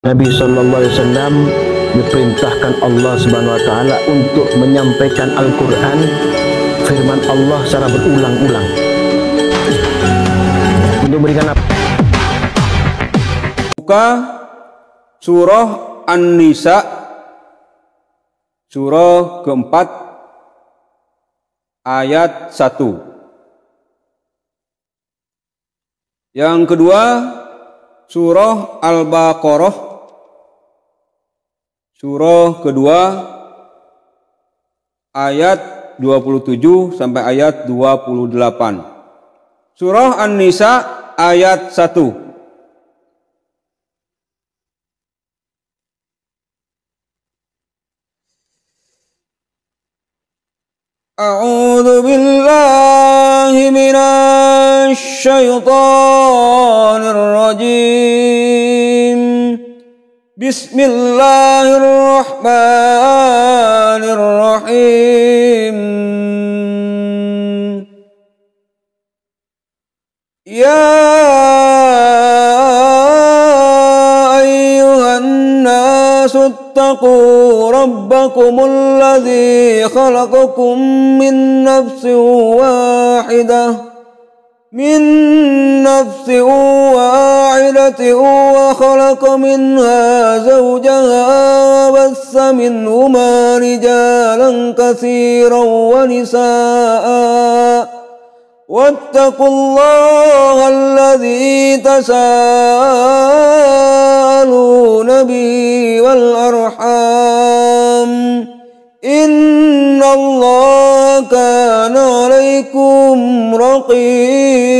Nabi SAW diperintahkan Allah Subhanahu Wa Taala untuk menyampaikan Al-Quran, firman Allah secara berulang-ulang. Untuk memberikan apa? Buka surah An-Nisa, surah keempat, ayat 1. Yang kedua, surah Al-Baqarah, surah kedua, ayat 27 sampai ayat 28. Surah An-Nisa ayat 1. A'udzu billahi minasy syaithanir rajim. Bismillahirrahmanirrahim. Ya ayyuhan nasu ittaqu rabbakumul ladzi khalaqakum min nafsin wahidah وخلق منها زوجها وبث منهما رجالا كثيرا ونساء واتقوا الله الذي تساءلون به والأرحام إن الله كان عليكم رقيبا.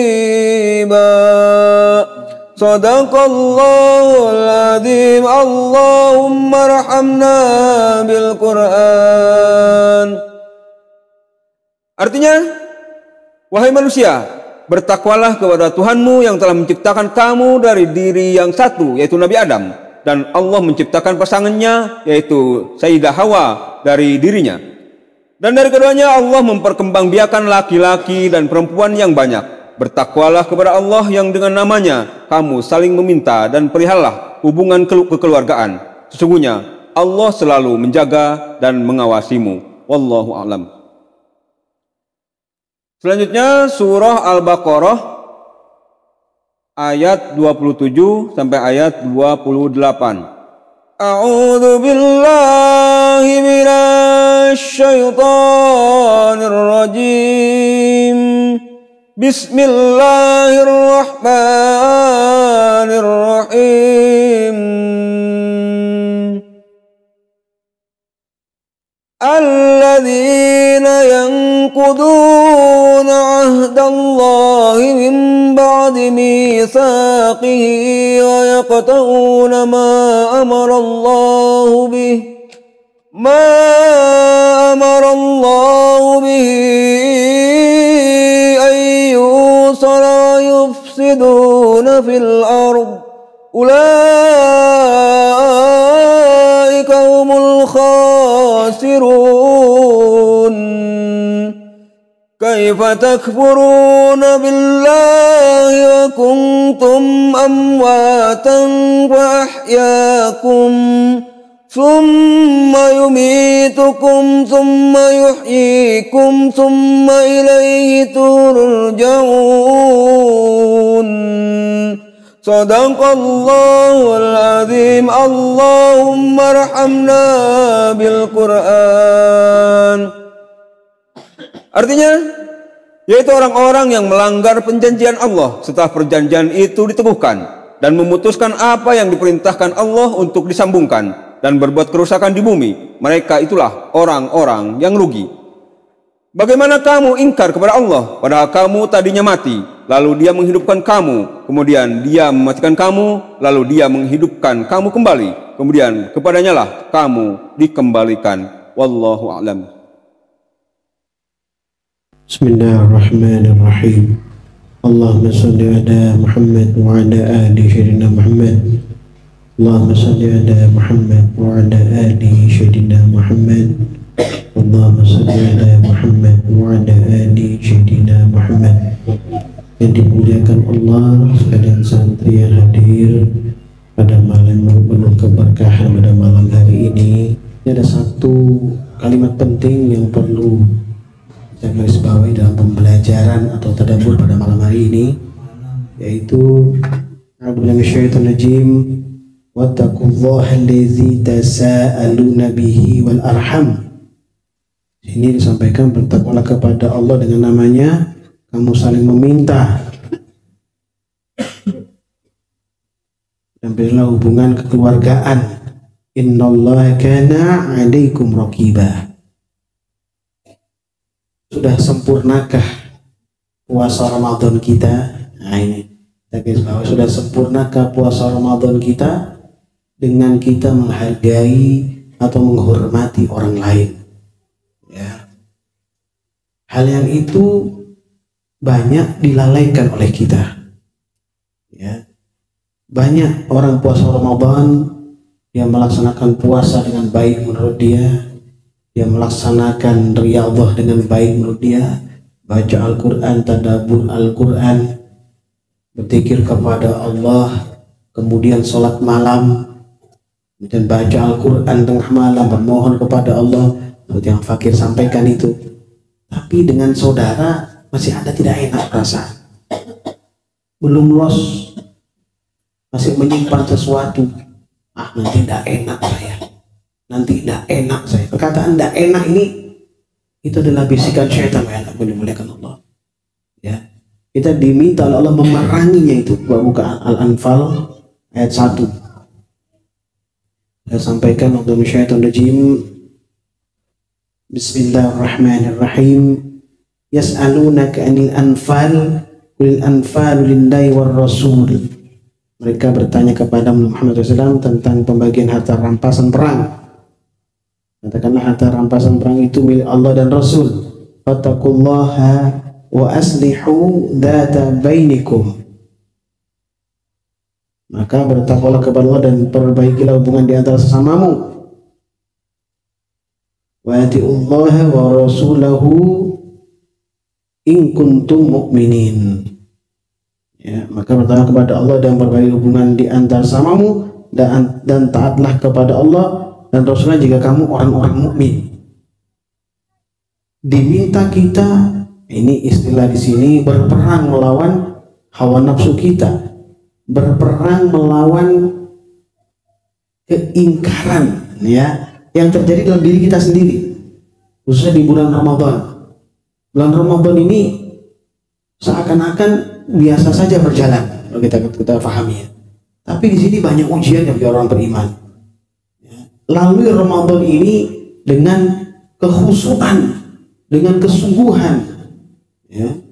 Sadaqallahul azim. Allahumma arhamna bil Quran. Artinya, wahai manusia, bertakwalah kepada Tuhanmu yang telah menciptakan kamu dari diri yang satu, yaitu Nabi Adam, dan Allah menciptakan pasangannya, yaitu Sayyidah Hawa, dari dirinya. Dan dari keduanya Allah memperkembangbiakan laki-laki dan perempuan yang banyak. Bertakwalah kepada Allah yang dengan namanya kamu saling meminta, dan perihalalah hubungan kekeluargaan. Sesungguhnya Allah selalu menjaga dan mengawasimu. Wallahu a'lam. Selanjutnya surah Al-Baqarah ayat 27 sampai ayat 28. A'udzu billahi minasy syaithanir rajim. Bismillahirrahmanirrahim. Alladzina yanquduna 'ahdallahi min ba'di mitsaqihi wa yaqta'una ma amara Allahu bihi يفسدون في الأرض أولئك هم الخاسرون كيف تكفرون بالله وكنتم أمواتا فأحياكم ثم يميتكم ثم يحييكم ثم إليه ترجعون. Sadaqallahul azim. Allahumma arhamna bil Quran. Artinya, yaitu orang-orang yang melanggar perjanjian Allah setelah perjanjian itu diteguhkan dan memutuskan apa yang diperintahkan Allah untuk disambungkan dan berbuat kerusakan di bumi, mereka itulah orang-orang yang rugi. Bagaimana kamu ingkar kepada Allah, padahal kamu tadinya mati, lalu Dia menghidupkan kamu, kemudian Dia mematikan kamu, lalu Dia menghidupkan kamu kembali, kemudian kepadanya lah kamu dikembalikan. Wallahu a'lam. Bismillahirrahmanirrahim. Allahumma salli ala Muhammad wa ala ali sayyidina Muhammad. Allahumma salli ala Muhammad wa ala ali sayyidina Muhammad. Allahumma salli ala Muhammad wa ala ali sayyidina Muhammad. Yang dimuliakan Allah, sekalian santri yang hadir pada malam penuh keberkahan pada malam hari ini ada satu kalimat penting yang perlu saya garis bawahi dalam pembelajaran atau tadabbur pada malam hari ini, yaitu a'udzubillahi minasyaitonir rajim wattaqullaha allazi tasaaluna bihi wal arham. Ini disampaikan bertakwalah kepada Allah dengan namanya kamu saling meminta, dan berilah hubungan kekeluargaan. Innallaha kana 'alaikum raqiba. Sudah sempurnakah puasa Ramadan kita? Nah ini sudah sempurnakah puasa Ramadan kita dengan kita menghargai atau menghormati orang lain? Ya. Hal yang itu banyak dilalaikan oleh kita. Ya. Banyak orang puasa Ramadan, dia melaksanakan puasa dengan baik menurut dia melaksanakan riyadhah dengan baik menurut dia, baca Al-Quran, tadabbur Al-Quran, berzikir kepada Allah, kemudian sholat malam, kemudian baca Al-Quran tengah malam, bermohon kepada Allah, seperti yang fakir sampaikan itu. Tapi dengan saudara masih ada tidak enak perasaan, belum los, masih menyimpan sesuatu. Nanti tidak enak saya, nanti tidak enak saya. Perkataan tidak enak ini itu adalah bisikan syaitan yang tak boleh dimuliakan Allah. Ya, kita diminta oleh Allah memeranginya itu. Buka Al-Anfal ayat 1. Saya sampaikan untuk syaitan rajim. Bismillahirrahmanirrahim. Yas'alunaka 'anil anfal qul anfalu lillahi war rasul. Mereka bertanya kepada Muhammad SAW tentang pembagian harta rampasan perang. Katakanlah harta rampasan perang itu milik Allah dan Rasul. Fattaqullaha wa aslihu dzata bainikum. Maka bertakwalah kepada Allah dan perbaikilah hubungan di antara sesamamu. Wa atiullaha wa rasulahu in kuntum mu'minin. Ya, maka bertakwalah kepada Allah dan perbaiki hubungan di antara samamu, dan taatlah kepada Allah dan Rasulnya jika kamu orang-orang mukmin. Diminta kita, ini istilah di sini, berperang melawan hawa nafsu kita, berperang melawan keingkaran ya yang terjadi dalam diri kita sendiri, khususnya di bulan Ramadan. Bulan Ramadan ini seakan-akan biasa saja berjalan kalau kita pahami ya. Tapi di sini banyak ujian bagi orang beriman. Ya. Lalui Ramadan ini dengan kekhusyuan, dengan kesungguhan. Ya.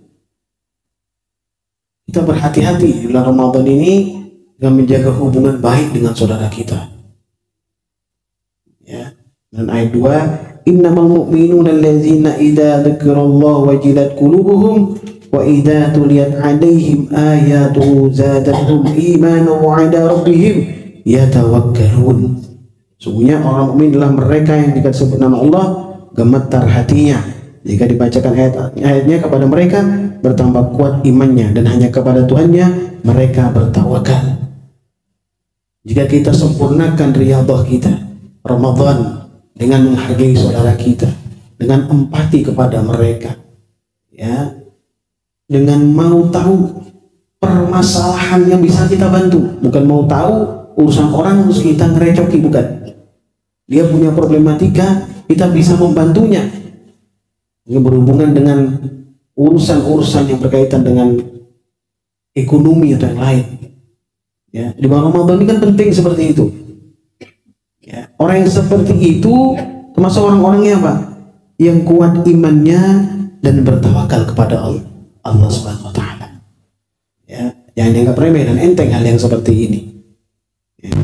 Kita berhati-hati di bulan Ramadan ini dengan menjaga hubungan baik dengan saudara kita. Ya. Dan ayat 2, innamal mu'minuna allazina idza dzukirallahu wajilat qulubuhum wa idza tuliyat 'alaihim ayatuhu zadatuhum imanan wa 'ala rabbihim yatawakkalun. Sungguhnya orang mukmin adalah mereka yang jika disebut nama Allah gemetar hatinya, jika dibacakan ayat-ayatnya kepada mereka bertambah kuat imannya, dan hanya kepada Tuhannya mereka bertawakal. Jika kita sempurnakan riyadhah kita Ramadan dengan menghargai saudara kita, dengan empati kepada mereka, ya, dengan mau tahu permasalahan yang bisa kita bantu, bukan mau tahu urusan orang terus kita ngerecoki, bukan. Dia punya problematika, kita bisa membantunya. Ini berhubungan dengan urusan-urusan yang berkaitan dengan ekonomi atau yang lain. Ya, di bulan Ramadan ini kan penting seperti itu. Ya, orang yang seperti itu termasuk orang-orangnya apa? Yang kuat imannya dan bertawakal kepada Allah Subhanahu wa taala. Ya, jangan dianggap remeh dan enteng hal yang seperti ini. Ya.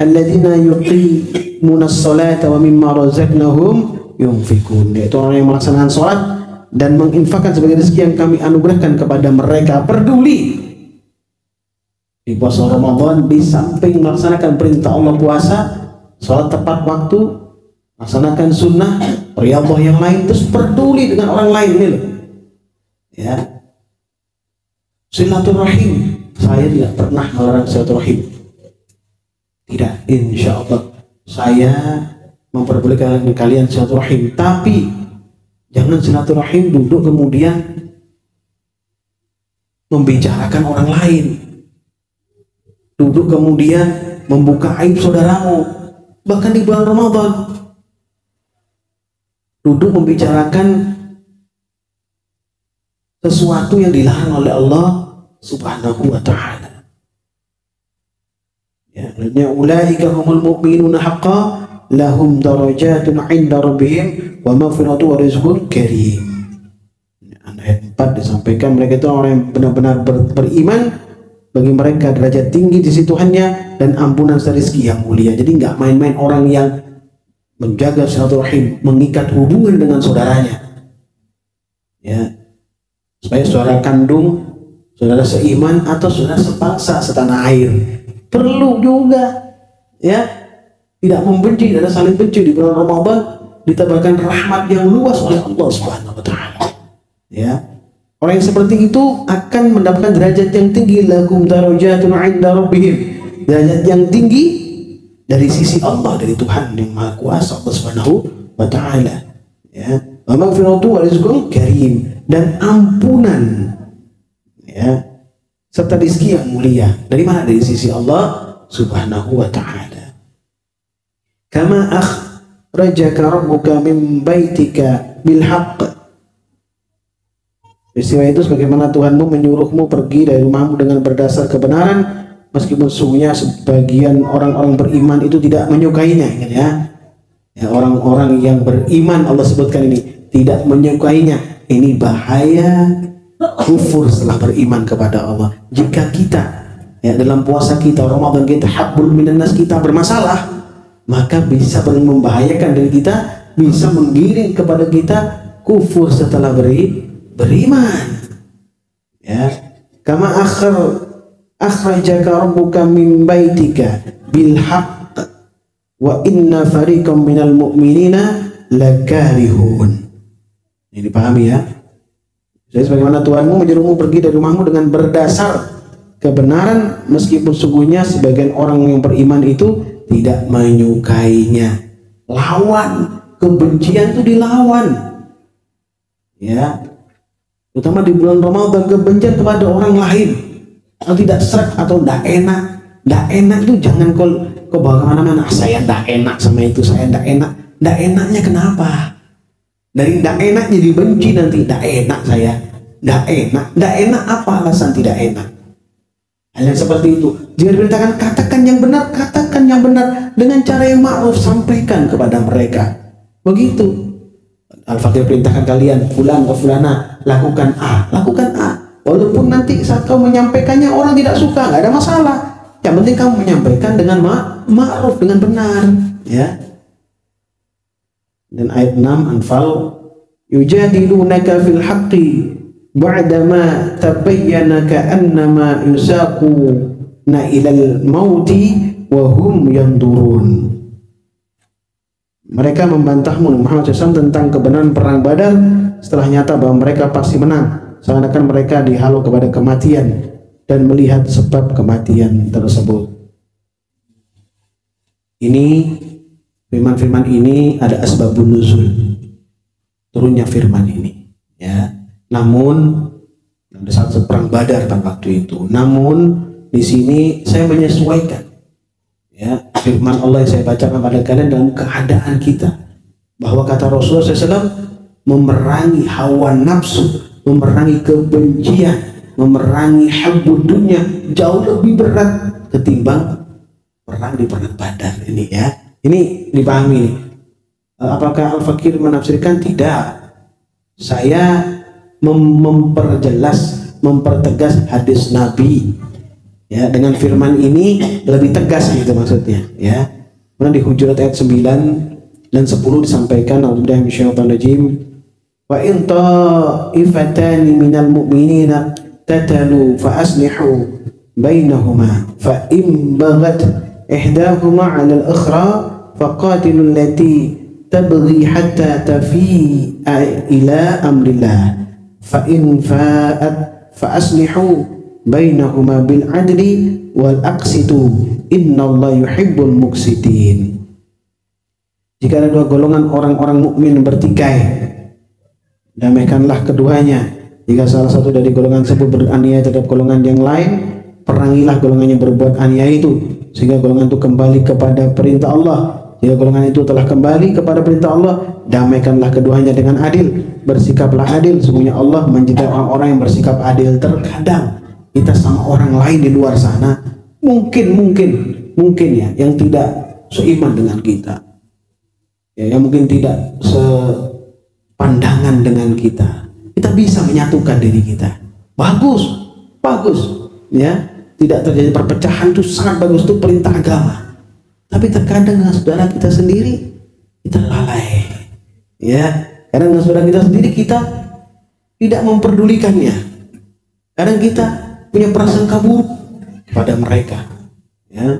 Alladzina yuqimuna sholata wa mimma razaqnahum yunfikun. Yaitu orang yang melaksanakan sholat dan menginfakkan sebagai rezeki yang kami anugerahkan kepada mereka. Peduli di puasa Ramadan, di samping melaksanakan perintah Allah puasa, sholat tepat waktu, laksanakan sunnah, riyadhah yang lain, terus peduli dengan orang lain ini loh. Ya, silaturahim, saya tidak pernah melarang silaturahim. Tidak, insya Allah saya memperbolehkan kalian silaturahim. Tapi jangan silaturahim duduk kemudian membicarakan orang lain, duduk kemudian membuka aib saudaramu, bahkan di bulan Ramadan duduk membicarakan sesuatu yang dilarang oleh Allah Subhanahu wa ta'ala. Ya, ulaika humul mu'minuna haqqan lahum darajatun 'inda rabbihim wa maghfiratun wa rizqun karim. Ayat 4 disampaikan mereka itu orang yang benar-benar beriman, bagi mereka derajat tinggi di sisi Tuhannya dan ampunan rezeki yang mulia. Jadi nggak main-main orang yang menjaga silaturahim, mengikat hubungan dengan saudaranya. Ya, supaya saudara kandung, saudara seiman atau saudara sebangsa setanah air perlu juga, ya, tidak membenci dan saling benci di bulan Ramadan, ditebarkan rahmat yang luas oleh Allah Subhanahu wa taala. Ya, orang yang seperti itu akan mendapatkan derajat yang tinggi, lahum darajatun 'inda rabbihim, derajat yang tinggi dari sisi Allah, dari Tuhan yang Maha Kuasa, Allah Subhanahu wa taala. Ya, wa maghfiratu wa rizqun karim, dan ampunan, ya, serta rezeki yang mulia. Dari mana? Dari sisi Allah Subhanahu wa taala. Kama akhrajaka rabbuka min baitika bil haqq. Peristiwa itu sebagaimana Tuhanmu menyuruhmu pergi dari rumahmu dengan berdasar kebenaran, meskipun sungguhnya sebagian orang-orang beriman itu tidak menyukainya. Ingat ya, ya, orang-orang yang beriman Allah sebutkan ini tidak menyukainya. Ini bahaya kufur setelah beriman kepada Allah. Jika kita, ya, dalam puasa kita, Ramadan kita, habbul minan nas kita bermasalah, maka bisa membahayakan diri kita, bisa menggiring kepada kita kufur setelah beriman. Ya, kama akhrajaka rabbuka min baitika bil haqq wa inna fariqam minal mu'minina lakarihun. Ini dipahami ya. Jadi sebagaimana Tuhanmu menyuruhmu pergi dari rumahmu dengan berdasar kebenaran, meskipun sungguhnya sebagian orang yang beriman itu tidak menyukainya. Lawan, kebencian itu dilawan. Ya, terutama di bulan Ramadan, kebencian kepada orang lain atau tidak serak atau tidak enak itu jangan kau bawa kemana-mana. Saya tidak enak sama itu, saya tidak enak. Tidak enaknya kenapa? Dari tidak enak jadi benci, nanti tidak enak saya, tidak enak apa alasan tidak enak? Hal yang seperti itu, jika diperintahkan katakan yang benar dengan cara yang ma'ruf, sampaikan kepada mereka. Begitu Al-Fakir perintahkan kalian, fulan atau fulana, lakukan A. Walaupun nanti saat kau menyampaikannya orang tidak suka, nggak ada masalah. Yang penting kamu menyampaikan dengan ma'ruf, dengan benar. Ya. Dan ayat 6 Anfal, yujadilunaka fil haqqi ba'dama tabayyana ka'annama yusaquna ilal mauti wa hum yandurun. Mereka membantahmu Muhammad SAW tentang kebenaran perang Badar setelah nyata bahwa mereka pasti menang, seakan-akan mereka dihalau kepada kematian dan melihat sebab kematian tersebut. Ini firman-firman ini ada asbabun nuzul turunnya firman ini, ya. Namun pada saat perang Badar pada waktu itu, namun di sini saya menyesuaikan, ya, firman Allah yang saya bacakan pada kalian dalam keadaan kita, bahwa kata Rasulullah SAW, memerangi hawa nafsu, memerangi kebencian, memerangi habbud dunya jauh lebih berat ketimbang perang di perang Badar ini, ya. Ini dipahami nih. Apakah Al-Fakir menafsirkan? Tidak. Saya mempertegas hadis Nabi, ya, dengan firman ini lebih tegas gitu maksudnya, ya. Kemudian di Hujurat ayat 9 dan 10 disampaikan, a'udzubillahi minasyaitonir rajim, wa in ta'ifatani minal mu'minina tatalu fa aslihu bainahuma fa in baghat ihdahuma 'ala al-ukhra faqatilul lati tabghi hatta tafi'a ila amrillah fa in fa'at fa aslihu bainahuma bil adli wal aqsitu innallaha yuhibbul muqsitin. Jika ada dua golongan orang-orang mukmin bertikai, damaikanlah keduanya. Jika salah satu dari golongan tersebut beraniaya terhadap golongan yang lain, perangilah golongan yang berbuat aniaya itu sehingga golongan itu kembali kepada perintah Allah. Jika golongan itu telah kembali kepada perintah Allah, damaikanlah keduanya dengan adil. Bersikaplah adil, sesungguhnya Allah mencintai orang-orang yang bersikap adil. Terkadang kita sama orang lain di luar sana mungkin ya yang tidak seiman dengan kita, ya, yang mungkin tidak sepandangan dengan kita. Kita bisa menyatukan diri kita. Bagus, ya. Tidak terjadi perpecahan itu sangat bagus, itu perintah agama. Tapi terkadang dengan saudara kita sendiri kita lalai, ya. Kadang dengan saudara kita sendiri kita tidak memperdulikannya. Kadang kita punya prasangka buruk pada mereka, ya.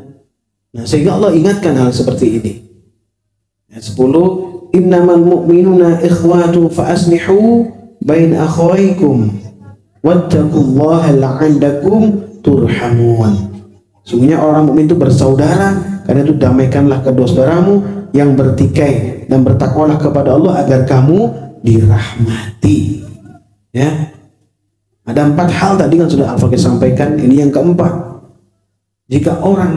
Nah, sehingga Allah ingatkan hal seperti ini. Ayat 10, innamal mu'minuna ikhwatu fa aslihu bain akhawaykum wattaqullaha la'allakum turhamun. Sungguhnya orang mukmin itu bersaudara, karena itu damaikanlah kedua saudaramu yang bertikai dan bertakwalah kepada Allah agar kamu dirahmati. Ya, ada 4 hal tadi kan sudah Al-Fakir sampaikan. Ini yang keempat. Jika orang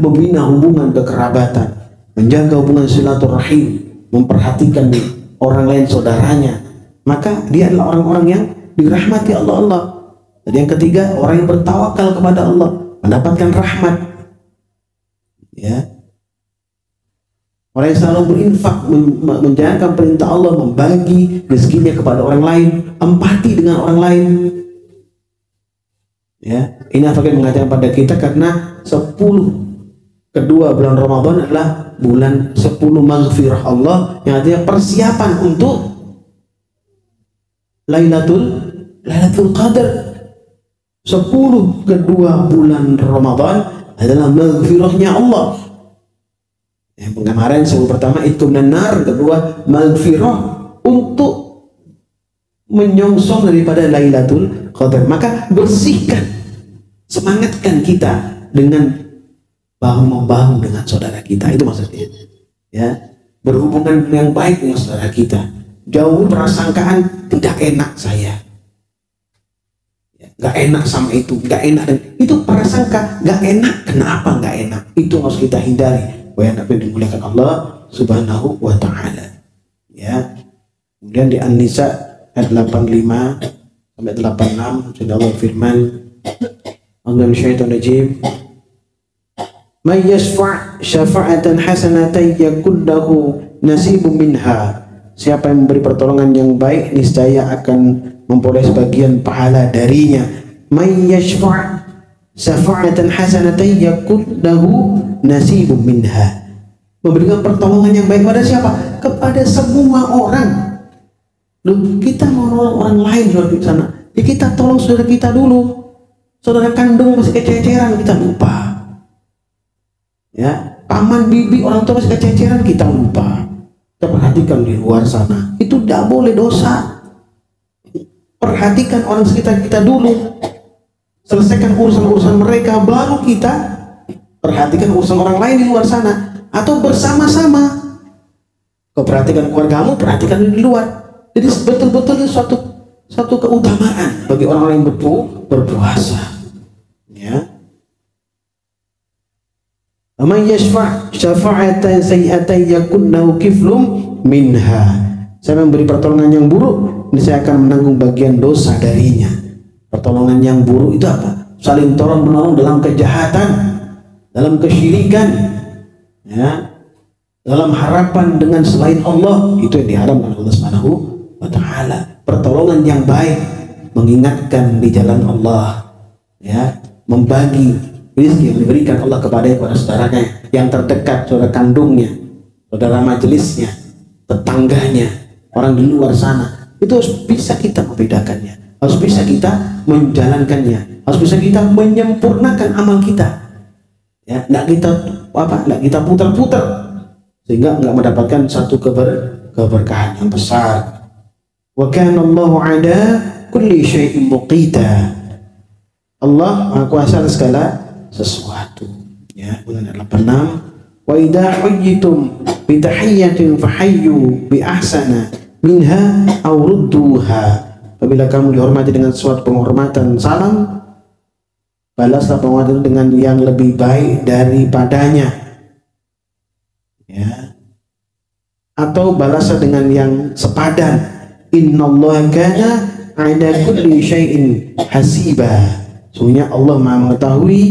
membina hubungan kekerabatan, menjaga hubungan silaturahim, memperhatikan orang lain saudaranya, maka dia adalah orang-orang yang dirahmati Allah. Dan yang ketiga, orang yang bertawakal kepada Allah mendapatkan rahmat. Ya, orang yang selalu berinfak, menjalankan perintah Allah, membagi rezekinya kepada orang lain, empati dengan orang lain. Ya, ini Al-Fakir mengatakan pada kita karena 10 kedua bulan Ramadan adalah bulan 10 maghfirah Allah, yang artinya persiapan untuk Lailatul Qadar. 10 kedua bulan Ramadan adalah maghfirahnya Allah. Yang kemarin 10 pertama itu benar, kedua maghfirah untuk menyongsong daripada Lailatul Qadar. Maka bersihkan, semangatkan kita dengan bahu-membahu dengan saudara kita, itu maksudnya. Ya, berhubungan yang baik dengan saudara kita. Jauh prasangkaan tidak enak saya, gak enak sama itu, gak enak, itu prasangka gak enak. Kenapa gak enak? Itu harus kita hindari. Wa yang dimuliakan Allah Subhanahu wa ta'ala. Ya. Kemudian di An-Nisa ayat 85 sampai 86 sudah Allah firman, Allah syaitan rajim, may yashfa' syafa'atan hasanatan yakun lahu nasibun minha. Siapa yang memberi pertolongan yang baik, niscaya akan memperoleh sebagian pahala darinya. May yashfa' syafa'atan hasanatan yakun lahu nasibun minha. Memberikan pertolongan yang baik pada siapa? Kepada semua orang. Loh, kita mau nolong orang lain di sana, ya kita tolong saudara kita dulu. Saudara kandung masih kececeran, kita lupa. Ya, paman bibi orang tua masih kececeran, kita lupa. Kita perhatikan di luar sana, itu tidak boleh dosa. Perhatikan orang sekitar kita dulu, selesaikan urusan-urusan mereka, baru kita perhatikan urusan orang lain di luar sana, atau bersama-sama. Kau perhatikan keluargamu, perhatikan di luar. Jadi betul-betul itu suatu keutamaan bagi orang-orang yang berpuasa. Ya. Man yashfa' syafa'atan sayyi'atan yakun lahu kiflum minha. Saya memberi pertolongan yang buruk, ini saya akan menanggung bagian dosa darinya. Pertolongan yang buruk itu apa? Saling tolong menolong dalam kejahatan, dalam kesyirikan, ya, dalam harapan dengan selain Allah, itu yang diharamkan Allah Subhanahu wa ta'ala. Pertolongan yang baik, mengingatkan di jalan Allah, ya, membagi rezeki yang diberikan Allah kepada saudaranya yang terdekat, saudara kandungnya, saudara majelisnya, tetangganya, orang di luar sana. Itu harus bisa kita membedakannya, harus bisa kita menjalankannya, harus bisa kita menyempurnakan amal kita. Ya, nggak kita putar-putar sehingga nggak mendapatkan satu keberkahan yang besar. Wa kana Allahu 'ala kulli syai'in muqita. Allah Maha Kuasa atas segala sesuatu. Ya, kemudian 86. Wa idza huyyitum bi tahiyyatin fahayyu bi ahsana minha aw rudduha. Apabila kamu dihormati dengan suatu penghormatan salam, balaslah penghormatan dengan yang lebih baik daripadanya. Ya. Atau balaslah dengan yang sepadan. Innallaha kana 'ala kulli syai'in hasiba. Sesungguhnya Allah Maha mengetahui,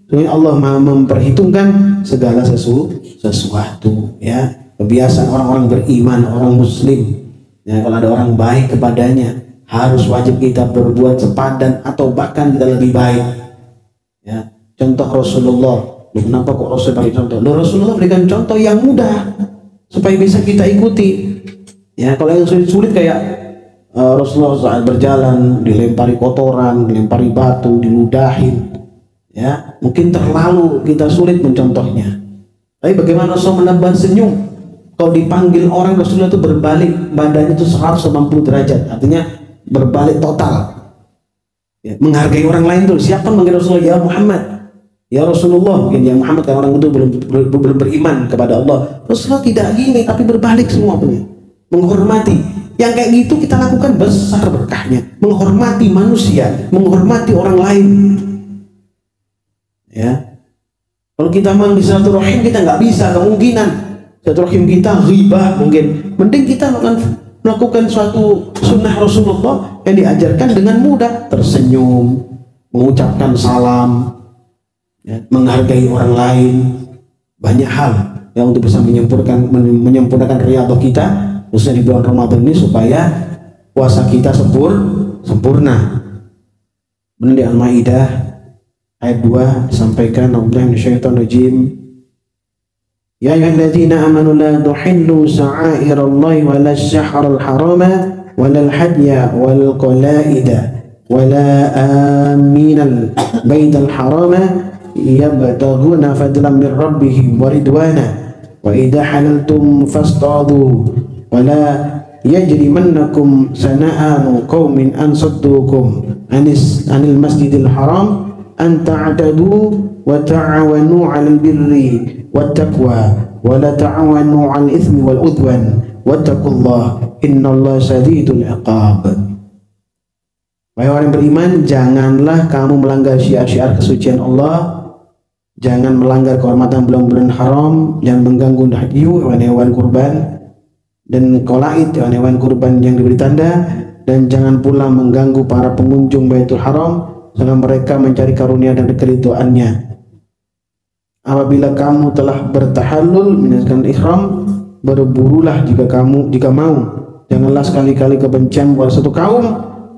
sesungguhnya Allah Maha memperhitungkan segala sesuatu. Ya, kebiasaan orang-orang beriman, orang muslim. Ya, kalau ada orang baik kepadanya, harus wajib kita berbuat sepadan atau bahkan kita lebih baik. Ya, contoh Rasulullah. Kenapa kok Rasul beri contoh? Rasulullah berikan contoh yang mudah supaya bisa kita ikuti. Ya, kalau yang sulit-sulit kayak Rasulullah saat berjalan dilempari kotoran, dilempari batu, diludahin. Ya, mungkin terlalu kita sulit mencontohnya. Tapi bagaimana Rasul menebar senyum? Kalau dipanggil orang, Rasulullah itu berbalik badannya itu 180 derajat, artinya berbalik total. Ya, menghargai orang lain tuh. Siapa manggil Rasulullah? Ya Muhammad, ya Rasulullah. Mungkin ya Muhammad karena orang itu belum beriman kepada Allah. Rasulullah tidak gini, tapi berbalik semua punya. Menghormati. Yang kayak gitu kita lakukan besar berkahnya. Menghormati manusia, menghormati orang lain. Ya. Kalau kita manggil silaturahim, kita nggak bisa, kemungkinan silaturahim kita ghibah mungkin. Mending kita melakukan suatu sunnah Rasulullah yang diajarkan dengan mudah, tersenyum, mengucapkan salam, ya, menghargai orang lain, banyak hal yang untuk bisa menyempurnakan riyadhah kita, khususnya di bulan Ramadan ini, supaya puasa kita sempurna. Benar di Al-Maidah ayat 2 disampaikan, A'udzubillahi minasyaitonirrajim. Ya ayyuhalladzina amanu la tuhillu sha'airallahi wa la syahral harama wa la hadya wal qalaida wa la aminal baital harama yabtaghuna fadlan min rabbihim wa ridwana wa idha halaltum fastadu wa la yajrimannakum sana'anu qaumin an saddukum anil masjidil haram an ta'tadu wa ta'awanu 'alal birri wattaqwa wa la ta'awanu 'alal itsmi wal udwan wattaqullaha innallaha syadidul 'iqab. Wahai orang beriman, janganlah kamu melanggar syiar-syiar kesucian Allah, jangan melanggar kehormatan bulan-bulan haram, jangan mengganggu hadyu, hewan-hewan kurban, dan qalaid, hewan-hewan kurban yang diberi tanda, dan jangan pula mengganggu para pengunjung Baitul Haram selama mereka mencari karunia dan keridhaannya. Apabila kamu telah bertahallul menunaikan ihram, berburulah jika mau. Janganlah sekali-kali kebencian buat satu kaum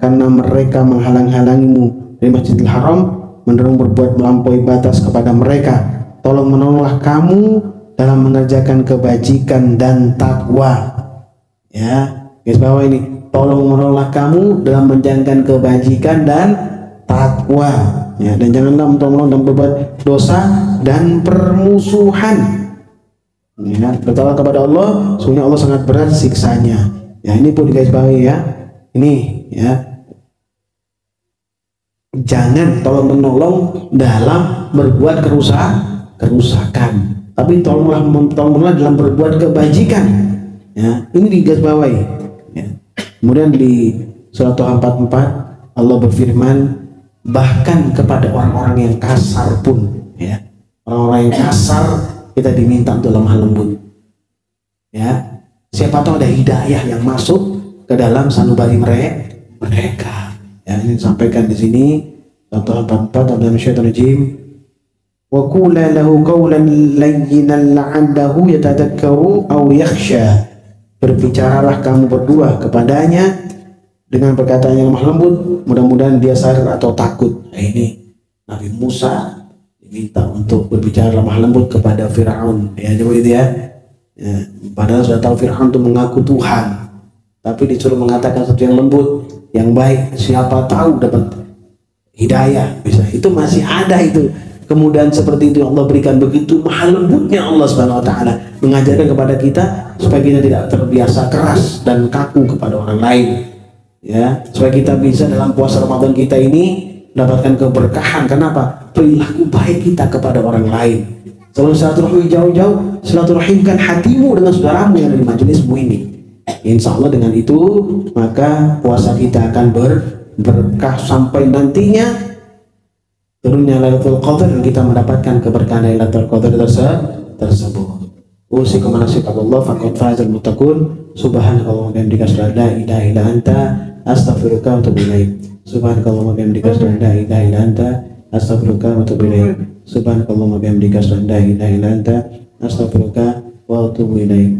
karena mereka menghalang-halangimu dari Masjidil Haram, mendorong berbuat melampaui batas kepada mereka. Tolong menolonglah kamu dalam mengerjakan kebajikan dan takwa. Ya, guys, bawah ini, tolong menolonglah kamu dalam menjalankan kebajikan dan takwa. Ya, dan janganlah menolong dalam berbuat dosa dan permusuhan. Ya, bertawakal kepada Allah, sesungguhnya Allah sangat berat siksanya. Ya, ini pun guys bawahi ya. Ini ya. Jangan tolong menolong dalam berbuat kerusakan, tapi tolonglah dalam berbuat kebajikan. Ya, ini digarisbawahi. Ya. Kemudian di surat Toha 44 Allah berfirman, bahkan kepada orang-orang yang kasar pun, ya, orang-orang yang kasar kita diminta untuk lemah lembut. Ya, siapa tahu ada hidayah yang masuk ke dalam sanubari mereka. Ya, ini disampaikan di sini Toha 44 dalam syaitanirrajim. Wa qula lahu qawlan layyinan la'allahu yatadhakkaru aw yakhsha. Berbicaralah kamu berdua kepadanya dengan perkataan yang lemah lembut, mudah-mudahan dia sadar atau takut. Nah, ini Nabi Musa diminta untuk berbicara lemah lembut kepada Fir'aun. Ya, coba itu ya. Ya, padahal sudah tahu Fir'aun itu mengaku Tuhan, tapi disuruh mengatakan sesuatu yang lembut, yang baik. Siapa tahu dapat hidayah, bisa. Itu masih ada itu. Kemudian seperti itu Allah berikan, begitu maha lembutnya Allah Subhanahu wa taala mengajarkan kepada kita supaya kita tidak terbiasa keras dan kaku kepada orang lain. Ya, supaya kita bisa dalam puasa Ramadan kita ini mendapatkan keberkahan. Kenapa? Perilaku baik kita kepada orang lain. Selalu silaturahmi jauh-jauh, silaturahimkan hatimu dengan saudaramu yang ada di majelismu ini. Insya Allah dengan itu maka puasa kita akan berkah sampai nantinya turunnya Lailatul Qadar dan kita mendapatkan keberkahan Lailatul Qadar tersebut. Usikum Allah faqad fazal muttaqun. Subhanakallahumma wa bihamdika asyhadu an la ilaha illa anta astaghfiruka wa atubu ilaik. Subhanakallahumma wa bihamdika asyhadu an la ilaha illa anta astaghfiruka wa atubu ilaik. Subhanakallahumma wa bihamdika asyhadu an la ilaha illa anta astaghfiruka wa atubu ilaik.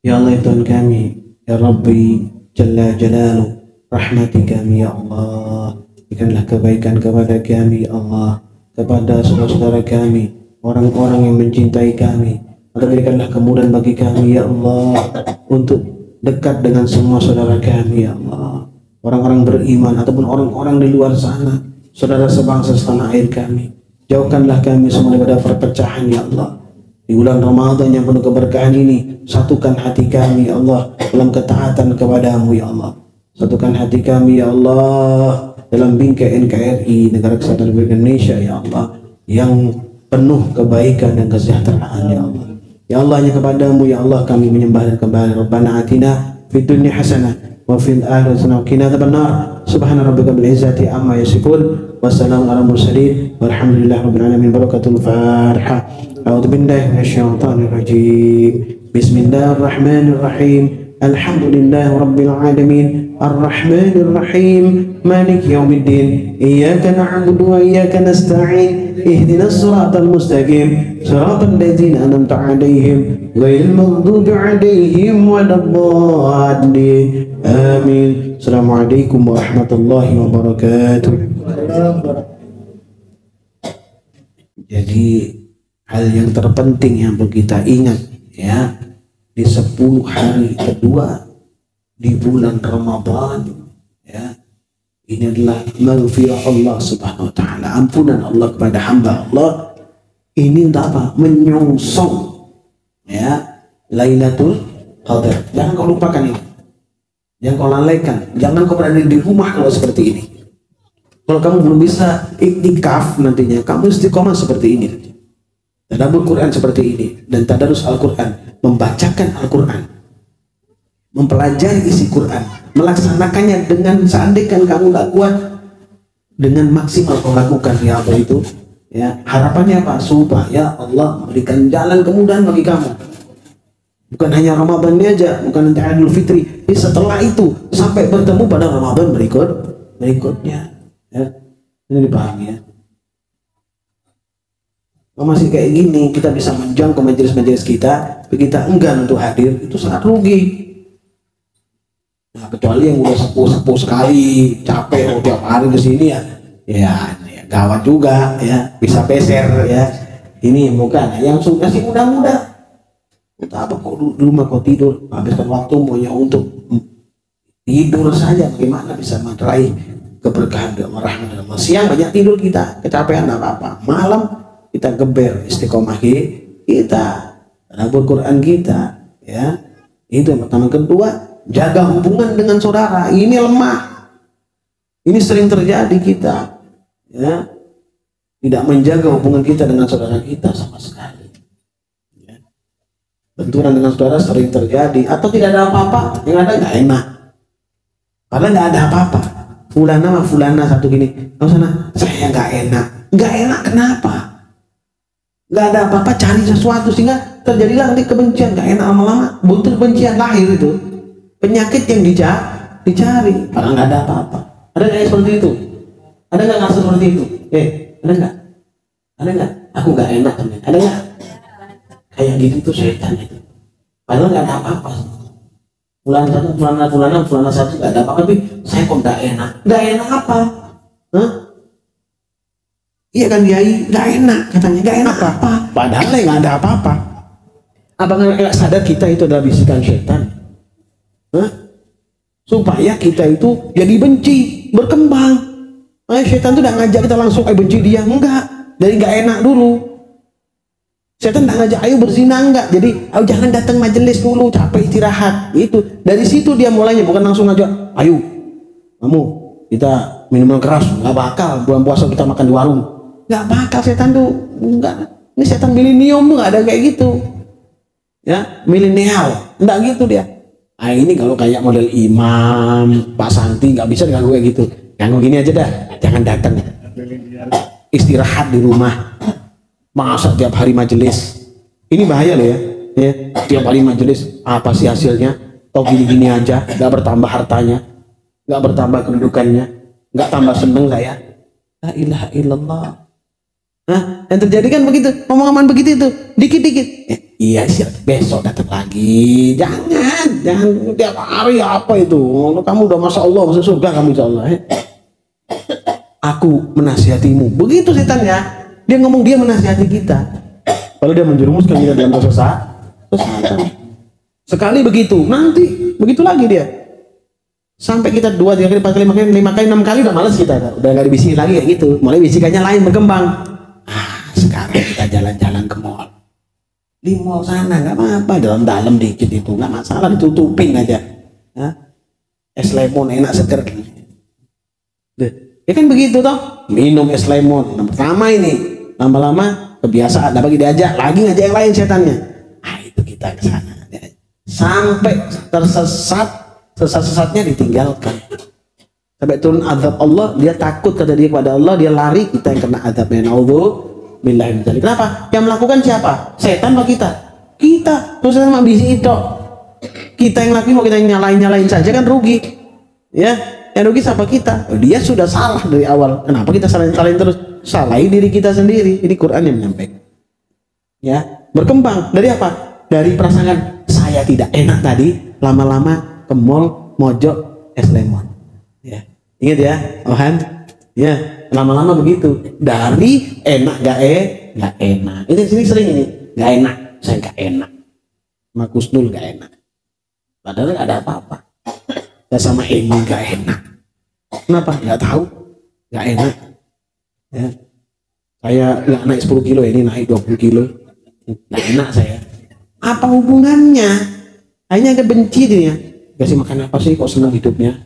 Ya Allah Tuhan kami, ya Rabbi Jalla Jalaluh, rahmati kami ya Allah. Berikanlah kebaikan kepada kami ya Allah, kepada saudara-saudara kami, orang-orang yang mencintai kami. Maka berikanlah kemudahan bagi kami ya Allah untuk dekat dengan semua saudara kami ya Allah, orang-orang beriman ataupun orang-orang di luar sana, saudara sebangsa setanah air kami. Jauhkanlah kami semua daripada perpecahan ya Allah. Di bulan Ramadan yang penuh keberkahan ini, satukan hati kami ya Allah dalam ketaatan kepadamu ya Allah. Satukan hati kami ya Allah dalam bingkai NKRI, Negara Kesatuan Republik Indonesia ya Allah, yang penuh kebaikan dan kesejahteraan ya Allah. Ya Allah, hanya kepadamu ya Allah kami menyembah dan kembali. Rabbana atina fid dunya hasanah wa fil akhirati hasanah wa qina adzabannar. Subhana rabbika bil izzati amma yasifun. Wassalamu ala mursalin walhamdulillahi rabbil alamin. Barakatul Fatihah. A'udzu billahi minasyaitonir rajim. Bismillahirrahmanirrahim. Alhamdulillahi rabbil alamin. Arrahmanir rahim. Maliki yaumiddin. Iyyaka na'budu wa iyyaka nasta'in. Ihdinas siratal mustaqim. Siratal ladzina an'amta 'alaihim ghairil maghdubi 'alaihim waladdallin. Amin. Assalamualaikum warahmatullahi wabarakatuh. Jadi hal yang terpenting yang perlu kita ingat ya, di 10 hari kedua di bulan Ramadan ya, ini adalah maghfirah Allah subhanahu wa ta'ala, ampunan Allah kepada hamba Allah. Ini untuk apa? Menyongsong ya Lailatul Qadar. Jangan kau lupakan ini, jangan kau lalaikan, jangan kau berada di rumah kalau seperti ini. Kalau kamu belum bisa iktikaf nantinya, kamu istiqomah seperti ini, tadabbur Quran seperti ini, dan tadarus Al-Quran, membacakan Al-Quran, mempelajari isi Quran, melaksanakannya dengan seandainya kamu tak kuat, dengan maksimal kau lakukan ya apa itu ya. Harapannya apa? Supaya Allah memberikan jalan kemudahan bagi kamu, bukan hanya Ramadan ini aja, bukan nanti Idul Fitri, setelah itu sampai bertemu pada Ramadan berikutnya ya. Ini dipahami ya. Kalau masih kayak gini kita bisa menjangkau majelis-majelis kita, tapi kita enggan untuk hadir, itu sangat rugi. Nah, kecuali yang udah sepuh sekali, capek tiap hari ke sini ya gawat juga ya, bisa peser ya. Ini bukan yang masih muda-muda. Untuk apa kok di rumah kau tidur, habiskan waktu hanya untuk tidur saja? Bagaimana bisa meraih keberkahan dan rahmat Allah? Siang banyak tidur kita, kecapean enggak apa-apa. Malam kita geber istiqomah kita, tadabbur Quran kita ya. Itu yang pertama. Kedua, jaga hubungan dengan saudara. Ini lemah, ini sering terjadi kita ya, tidak menjaga hubungan kita dengan saudara kita sama sekali ya. Benturan dengan saudara sering terjadi, atau tidak ada apa-apa, yang ada nggak enak, padahal nggak ada apa-apa. Fulana sama fulana satu gini, kamu sana, saya nggak enak kenapa? Nggak ada apa-apa, cari sesuatu sehingga terjadilah nanti kebencian. Nggak enak lama-lama butuh kebencian, lahir itu penyakit yang dicari, padahal nggak ada apa-apa. Ada nggak yang seperti itu? Ada nggak nggak seperti itu? Ada nggak? Ada nggak? Aku nggak enak, ada nggak? Kayak gitu tuh setan itu. Padahal nggak ada apa-apa. Fulana satu nggak ada apa-apa, tapi saya kok nggak enak. Nggak enak apa? Hah? Iya kan Kiai, nggak enak katanya, nggak enak apa? Padahal nggak ada apa-apa. Abang nggak sadar kita itu adalah bisikan setan. Hah? Supaya kita itu jadi benci, berkembang. Setan itu udah ngajak kita langsung benci dia, enggak. Dari nggak enak dulu. Setan udah ngajak ayo berzina, enggak. Jadi ayo jangan datang majelis dulu, capek istirahat. Itu dari situ dia mulainya, bukan langsung ngajak ayo kamu kita minuman keras, nggak bakal. Bulan puasa kita makan di warung, nggak bakal. Setan tuh nggak. Ini setan milenium tuh nggak ada kayak gitu. Ya, milenial, nggak gitu dia. Ah ini kalau kayak model imam, Pak Santi nggak bisa diganggu kayak gitu. Ganggu gini aja dah, jangan datang. Istirahat di rumah. Masa tiap hari majelis. Ini bahaya loh ya. Ya, tiap hari majelis apa sih hasilnya? Toh gini-gini aja, nggak bertambah hartanya, nggak bertambah kedudukannya, nggak tambah seneng saya. La ilaha illallah. Nah, yang terjadi kan begitu, omongan begitu itu, dikit-dikit. Iya sih, besok datang lagi. Jangan tiap hari apa itu? Kamu udah masya Allah masuk surga kamu insya Allah. Aku menasihatimu. Begitu setan ya. Dia ngomong dia menasihati kita. Kalau dia menjerumuskan kita dalam kesesatan. Sekali begitu, nanti begitu lagi dia. Sampai kita 2, 3 kali, 4 kali, 5 kali, 6 kali udah males kita. Udah nggak dibisikin lagi kayak gitu. Mulai bisikannya lain berkembang. Sekarang kita jalan-jalan ke mall. Di mall sana nggak apa-apa, dalam-dalam dikit itu nggak masalah, ditutupin aja. Es lemon enak seger. Deh, ya kan begitu toh. Minum es lemon. Nah, pertama ini, lama-lama kebiasaan. Bagi diajak lagi ngajak yang lain setannya. Itu kita ke sana. Sampai tersesat, sesat-sesatnya ditinggalkan. Sampai turun azab Allah, dia takut kata dia kepada Allah, dia lari, kita yang kena azabnya. Naudzubillah. Kenapa? Yang melakukan siapa? Setan atau kita? Kita. Terus sama bisi itu. Kita yang lagi mau kita nyalain saja kan rugi. Ya, yang rugi siapa kita? Dia sudah salah dari awal. Kenapa kita salahin terus? Salahin diri kita sendiri. Ini Quran yang menyampaikan. Ya, berkembang dari apa? Dari perasaan saya tidak enak tadi, lama-lama ke mall mojok es lemon. Ya, ingat ya, Ohan. Ya, lama-lama begitu. Dari enak gak enak. Ini sini sering ini, gak enak. Saya gak enak. Sama Kusnul gak enak. Padahal gak ada apa-apa. Saya sama Emi gak enak. Kenapa? Gak tahu. Gak enak. Ya. Saya gak naik 10 kilo, ini naik 20 kilo. Gak enak saya. Apa hubungannya? Hanya ada benci dia. Kasih makan apa sih kok senang hidupnya?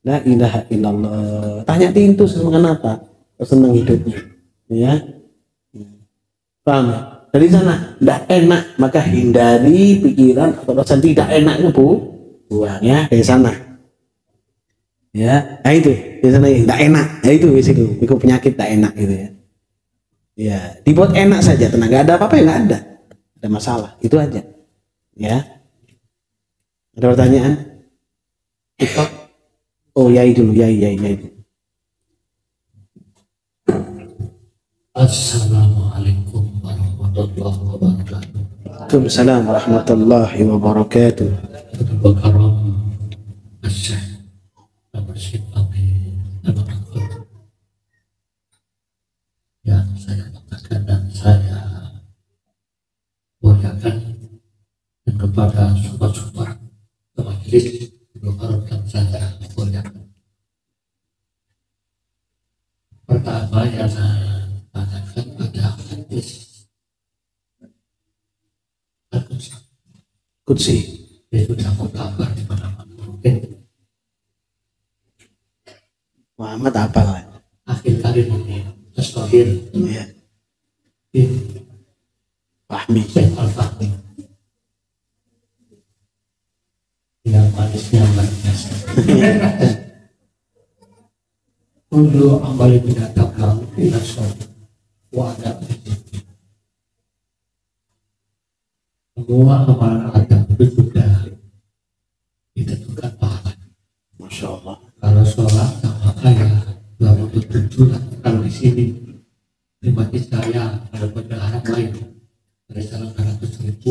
La ilaha illallah. Tanya Tintu makan apa? Kok senang hidupnya? Ya. Paham ya? Dari sana tidak enak, maka hindari pikiran atau rasa tidak enaknya buang ya dari sana. Ya, nah itu dari sana tidak enak. Nah itu itu penyakit tidak enak gitu ya. Ya, dibuat enak saja, tenang, nggak ada apa-apa ya nggak ada masalah, itu aja. Ya. Ada pertanyaan? TikTok? Oh, yai dulu, yai. Assalamualaikum warahmatullahi wabarakatuh. Waalaikumsalam warahmatullahi wabarakatuh. Berkaram Asyik Asyik Amin. Yang saya katakan dan saya muliakan dan kepada sobat-sobat majelis berkaram saya muliakan. Pertama yang saya tanyakan pada hadis Kutsi. itu dapat kabar di mana-mana mungkin Muhammad apa lah? akhir kali ini Astohir Ya. bin Fahmi. Syekh Al-Fahmi yang manisnya luar biasa. Kullu amali binatang lalu ila sholat wa ada semua amalan Adam itu sudah ditentukan pahala. Masya Allah. Kalau sholat sama kaya belum tentu lah. Kalau di sini pribadi saya kalau berharap lain dari 100.000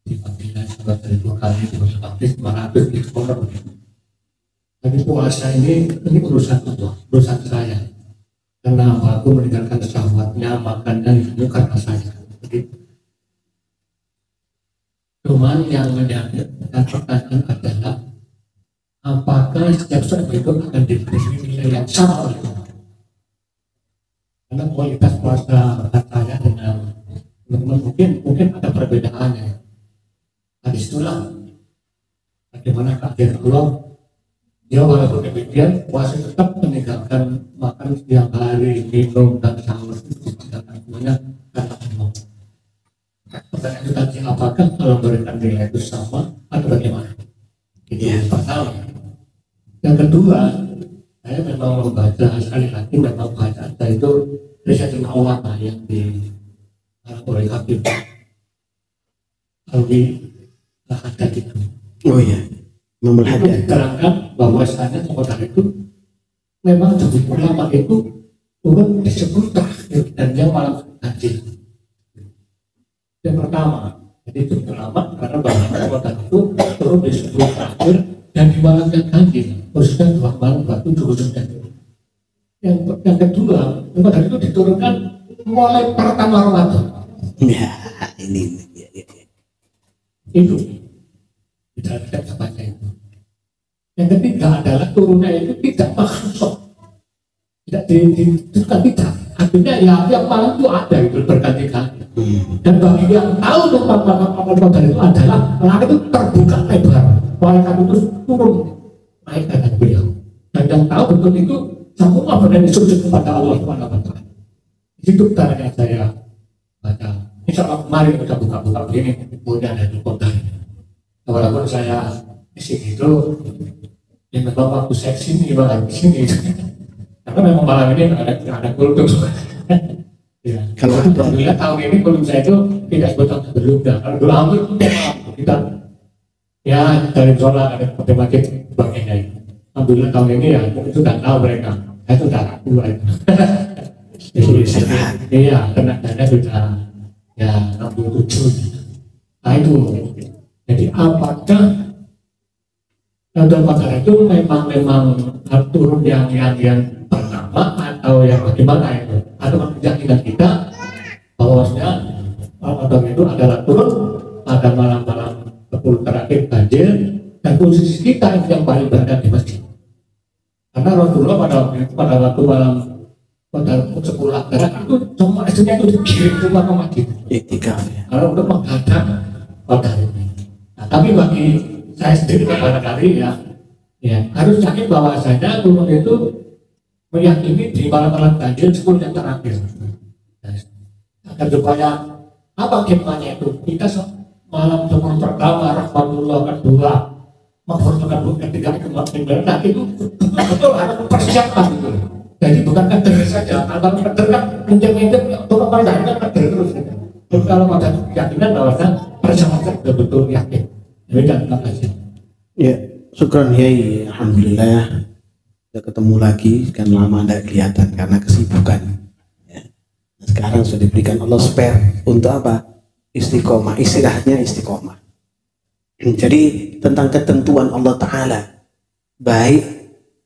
dibagikan 100.000 kali 200 itu orang. Tapi puasa ini urusan Allah, urusan saya. Karena aku meninggalkan syahwatnya, makannya itu karena saya. Cuman yang menjadi pertanyaan adalah apakah setiap seorang itu akan diberi nilai yang sama oleh Allah? Karena kualitas puasa saya dengan mungkin ada perbedaannya. Hadis itulah bagaimana takdir Allah Dia walaupun demikian puasa tetap meninggalkan makan setiap hari, minum dan sahur itu meninggalkan semuanya karena Allah. Pertanyaan itu tadi, apakah kalau memberikan nilai itu sama atau bagaimana? Itu yang pertama. Yang kedua, saya memang membaca sekali lagi, memang baca saya itu risalah ulama yang di oleh Habib Alwi Haddad itu. Oh iya, Imam Al-Haddad. Diterangkan bahwasanya sekolah itu memang dari ulama itu turun disebut terakhir dan dia malah haji. Yang pertama, jadi itu ulama karena bahwa sekolah itu turun disebut terakhir dan di malam yang ganjil, khususnya 2 malam 27 khususnya. Yang kedua, sekolah itu diturunkan mulai pertama Ramadan. Ya, ini. Itu tidak baca itu. Yang ketiga adalah turunnya itu tidak makhluk, tidak ditentukan, tidak. Artinya ya yang malam itu ada itu berganti-ganti. Dan bagi yang tahu tempat Ramadan itu adalah langit itu terbuka lebar, malaikat itu turun naik ke atas beliau. Dan yang tahu betul itu semua benar disujud kepada Allah SWT. Itu caranya saya baca. Insya Allah kemarin kita buka-buka begini, kemudian ada cukup dari. Walaupun saya di sini itu, ya memang waktu saya sini, di sini, karena memang malam ini ada kultum. Ya. Kalau alhamdulillah tahun ini kultum saya itu tidak sebetulnya berluda. Kalau dulu hampir kita, ya dari sholat ada matematik sebagainya. Alhamdulillah tahun ini ya itu sudah tahu mereka. Saya sudah tua itu. Iya, tenaganya sudah ya 67. Nah itu. Jadi apakah Ramadan itu memang turun yang pertama atau yang bagaimana itu? Atau keyakinan kita bahwasanya Ramadan itu adalah turun pada malam-malam 10 terakhir ganjil dan posisi kita itu yang paling berada di masjid. Karena Rasulullah pada waktu malam pada 10 akhir itu semua istrinya itu dikirim semua ke masjid. Kalau untuk menghadap pada ini. Nah, tapi bagi saya sendiri barangkali ya harus yakin bahwasanya turun itu meyakini di malam-malam ganjil 10 yang terakhir. Agar supaya apa hikmahnya itu? Kita malam 10 pertama rahmatullah, kedua maghfirah, ketiga kematian, itu betul harus mempersiapkan itu. Jadi bukan kader saja, kalau kader kan pinjam-pinjam turun pada kan kader terus. Jadi kalau ada keyakinan bahwasanya persiapan betul yakin. Terima kasih. Ya, syukran Yai. Alhamdulillah kita ketemu lagi, kan lama tidak kelihatan karena kesibukan. Ya. Sekarang sudah diberikan Allah spare untuk apa? Istiqomah, istirahatnya istiqomah. Jadi tentang ketentuan Allah Ta'ala, baik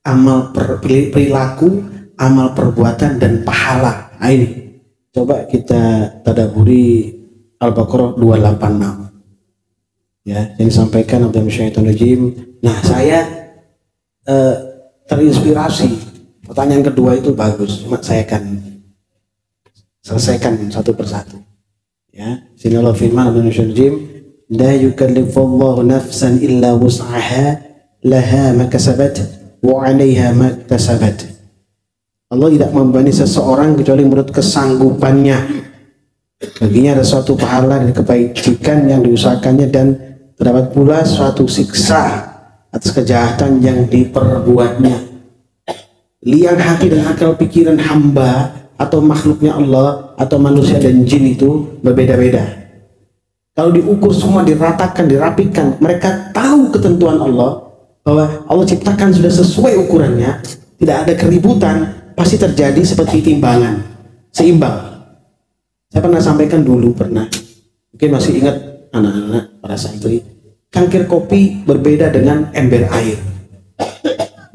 amal perilaku, amal perbuatan dan pahala. Nah, ini coba kita tadaburi Al-Baqarah 286. Ya, yang disampaikan Abdul Syaitan Rajim. Nah, saya terinspirasi. Pertanyaan kedua itu bagus, cuma saya akan selesaikan satu persatu. Ya, sini Allah firman Abdul Syaitan Rajim, la yukallifullahu nafsan illa wus'aha, laha ma kasabat wa 'alaiha ma iktasabat. Allah tidak membebani seseorang kecuali menurut kesanggupannya. Baginya ada suatu pahala dan kebajikan yang diusahakannya, dan terdapat pula suatu siksa atas kejahatan yang diperbuatnya. Liang hati dan akal pikiran hamba atau makhluknya Allah atau manusia dan jin itu berbeda-beda. Kalau diukur semua, diratakan, dirapikan, mereka tahu ketentuan Allah, bahwa Allah ciptakan sudah sesuai ukurannya, tidak ada keributan, pasti terjadi seperti timbangan, seimbang. Saya pernah sampaikan dulu, mungkin masih ingat anak-anak para santri, cangkir kopi berbeda dengan ember air.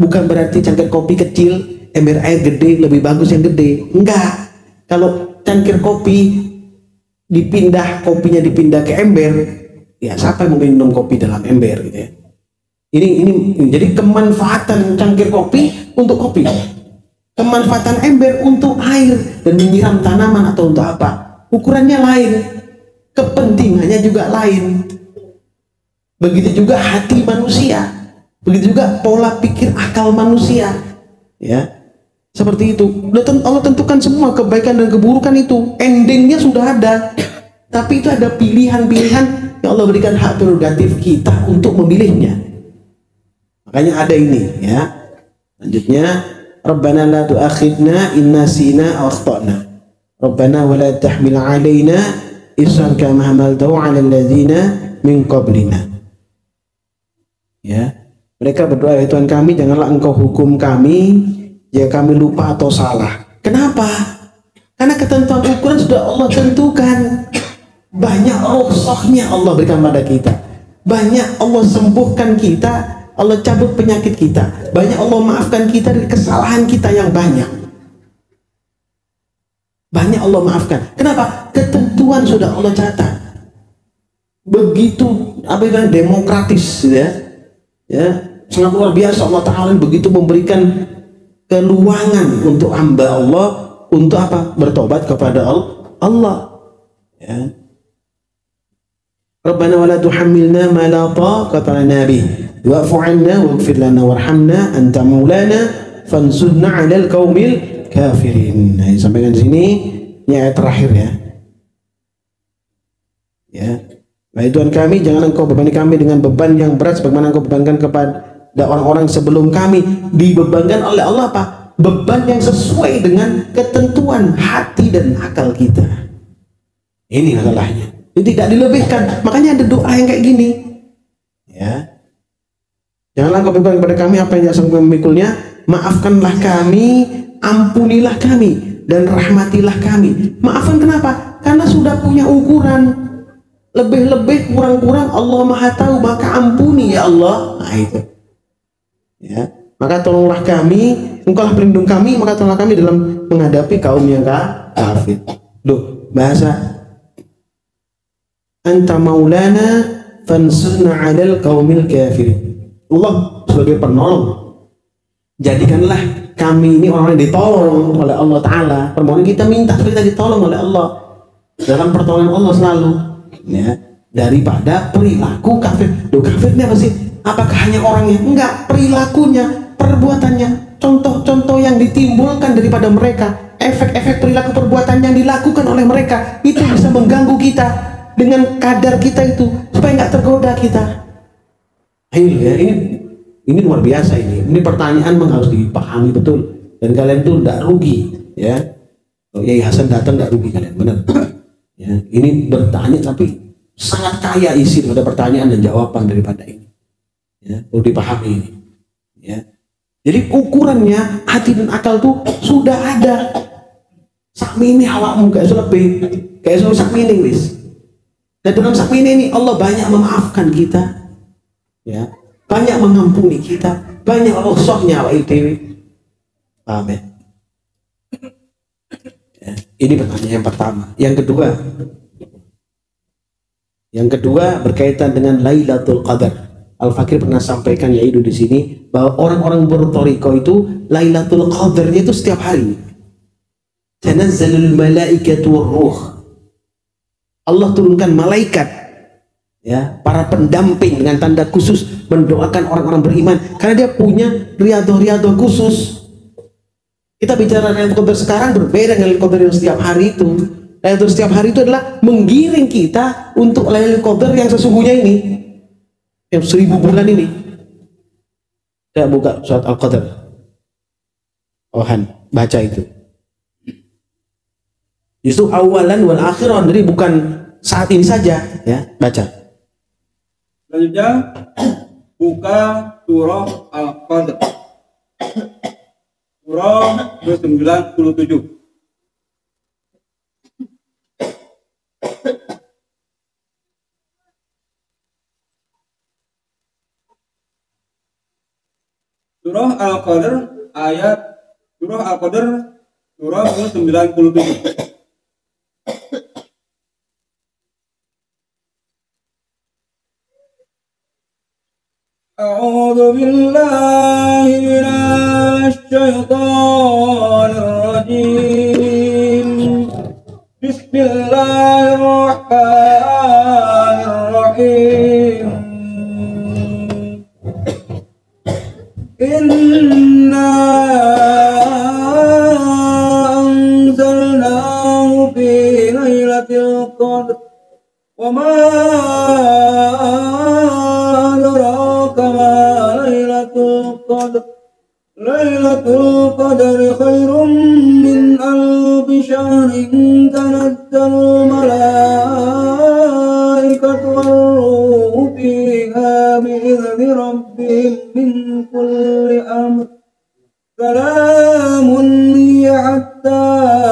Bukan berarti cangkir kopi kecil, ember air gede lebih bagus yang gede. Enggak. Kalau cangkir kopi kopinya dipindah ke ember, ya siapa yang mau minum kopi dalam ember gitu ya. Ini jadi kemanfaatan cangkir kopi untuk kopi, kemanfaatan ember untuk air dan menyiram tanaman atau untuk apa, ukurannya lain, kepentingannya juga lain. Begitu juga hati manusia. Begitu juga pola pikir akal manusia, ya. Seperti itu. Allah tentukan semua kebaikan dan keburukan itu. Endingnya sudah ada. Tapi itu ada pilihan-pilihan yang Allah berikan hak prerogatif kita untuk memilihnya. Makanya ada ini, ya. Lanjutnya, Rabbana la tu'akhidna in nasina aw akhtana. Rabbana wa la tahmil 'alaina isran kama hamaltahu 'alal ladzina min qablina. Ya. Mereka berdoa, ya Tuhan kami, janganlah Engkau hukum kami jika kami lupa atau salah. Kenapa? Karena ketentuan ukuran sudah Allah tentukan. Banyak rukhsahnya Allah berikan pada kita. Banyak Allah sembuhkan kita, Allah cabut penyakit kita. Banyak Allah maafkan kita dari kesalahan kita yang banyak. Banyak Allah maafkan. Kenapa? Ketentuan sudah Allah catat. Begitu demokratis, ya. Ya, sangat luar biasa. Allah Ta'ala begitu memberikan keluangan untuk hamba Allah untuk apa? Bertobat kepada Allah. Ya. Rabbana wa la tuhammilna ma la taqata lana bih wa'fu 'anna waghfir lana warhamna anta maulana fansurna 'alal qaumil kafirin. Nah, sampaikan di sini, ini ayat terakhir, ya. Ya. Wahai Tuhan kami, jangan Engkau bebani kami dengan beban yang berat sebagaimana Engkau bebankan kepada orang-orang sebelum kami. Dibebankan oleh Allah apa? Beban yang sesuai dengan ketentuan hati dan akal kita. Ini masalahnya. Ini tidak dilebihkan. Makanya ada doa yang kayak gini. Ya. Janganlah Engkau bebankan kepada kami apa yang tidak sanggup memikulnya. Maafkanlah kami, ampunilah kami, dan rahmatilah kami. Maafkan kenapa? Karena sudah punya ukuran. Lebih-lebih kurang-kurang Allah Maha Tahu, maka ampuni ya Allah. Nah itu, ya. Maka tolonglah kami, Engkaulah pelindung kami, maka tolonglah kami dalam menghadapi kaum yang kafir. Loh, bahasa anta maulana fansurna 'alal qaumil kafirin. Allah sebagai penolong, jadikanlah kami ini orang yang ditolong oleh Allah Ta'ala. Permohonan kita minta kita ditolong oleh Allah, dalam pertolongan Allah selalu, ya, daripada perilaku kafir. Loh, kafir ini apa sih? Apakah hanya orangnya? Enggak, perilakunya, perbuatannya, contoh-contoh yang ditimbulkan daripada mereka, efek-efek perilaku perbuatan yang dilakukan oleh mereka, itu bisa mengganggu kita dengan kadar kita itu, supaya nggak tergoda kita. Ayo, ya, ini luar biasa ini. Ini pertanyaan harus dipahami betul, dan kalian tuh tidak rugi, ya. Oh, Yai Hasan datang tidak rugi kalian, benar. Ya, ini bertanya tapi sangat kaya isi daripada pertanyaan dan jawaban daripada ini. Ya, perlu dipahami ini. Ya. Jadi ukurannya hati dan akal tuh sudah ada. Sakmini hawakmu kayak lebih kayak suruh sakmini wis. Dan dalam sakmini ini Allah banyak memaafkan kita. Ya, banyak mengampuni kita, banyak rukhsahnya wa dewi. Paham ya? Ya, ini pertanyaan yang pertama. Yang kedua berkaitan dengan Lailatul Qadar. Al-Fakir pernah sampaikan, yaitu di sini, bahwa orang-orang bertoriko itu Lailatul Qadarnya itu setiap hari. Tanazzalul malaikatu ruh. Allah turunkan malaikat, ya, para pendamping dengan tanda khusus mendoakan orang-orang beriman karena dia punya riyadhah khusus. Kita bicara Lailatul Qadar sekarang berbeda dengan Lailatul Qadar yang setiap hari itu. Lailatul setiap hari itu adalah menggiring kita untuk Lailatul Qadar yang sesungguhnya ini, yang 1000 bulan ini. Saya buka surat Al-Qadar. Ohan, baca itu. Justru awalan wal akhiran, jadi bukan saat ini saja, ya, baca. Selanjutnya buka surah Al-Qadar. Surah ke-97. Surah Al-Qadar surah ke-97. A'udzu billahi minasy syaithanir rajim. Bismillahirrahmanirrahim. Wa ma adraka ma Lailatul Qadar. Lailatul Qadri khairum min alfi syahrin tanazzalul malaikatu war-ruhu fiha bi'izni rabbihim min kulli amr. Salamun hiya hatta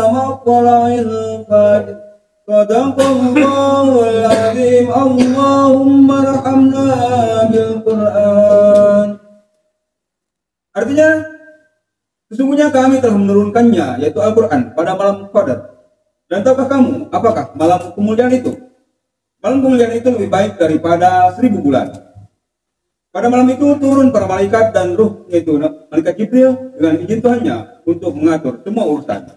matla'il fajr. Sadaqallahul azim. Allahumma arhamna bil Qur'an. Artinya, sesungguhnya kami telah menurunkannya, yaitu Al-Quran, pada malam Qadar. Dan tahukah kamu, apakah malam kemuliaan itu? Malam kemuliaan itu lebih baik daripada 1000 bulan. Pada malam itu turun para malaikat dan ruh, yaitu malaikat Jibril dengan izin Tuhannya untuk mengatur semua urusan.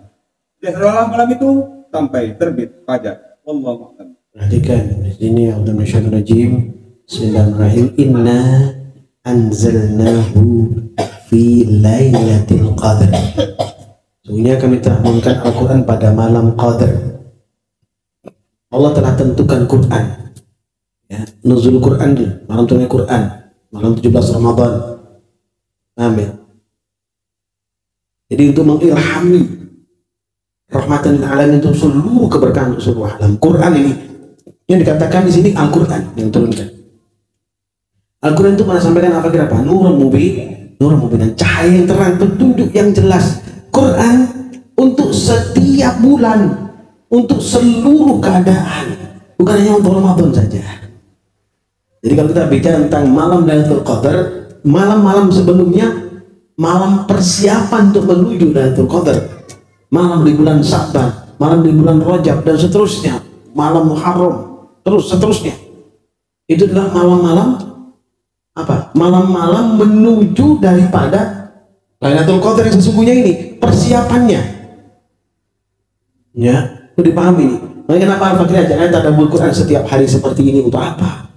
Setelah malam itu sampai terbit fajar. Wallahu a'lam. Perhatikan di sini Bismillahirrahmanirrahim. Bismillahirrahmanirrahim. Inna anzalnahu fi lailatul qadr. Sesungguhnya kami telah menurunkan Al-Quran pada malam Qadar. Allah telah tentukan Quran, ya, nuzul Quran dulu, malam turunnya Quran, malam 17 Ramadan. Amin. Jadi untuk mengilhami rahmatan lil alamin untuk seluruh keberkahan untuk seluruh alam. Quran ini yang dikatakan di sini Al-Quran yang turunkan. Al-Quran itu mana sampaikan apa kira apa? Nurul mubin, dan cahaya yang terang, petunjuk yang jelas. Quran untuk setiap bulan, untuk seluruh keadaan, bukan hanya untuk Ramadan saja. Jadi kalau kita bicara tentang malam Lailatul Qadar, malam-malam sebelumnya, malam persiapan untuk menuju Lailatul Qadar, malam di bulan Sa'ban, malam di bulan Rajab dan seterusnya, malam Muharram, seterusnya. Itu adalah malam-malam apa? Malam-malam menuju daripada Lailatul Qadar yang sesungguhnya ini persiapannya. Ya, itu dipahami ini. Makanya kenapa Al-Fakir ajarkan tadabbur Quran setiap hari seperti ini untuk apa?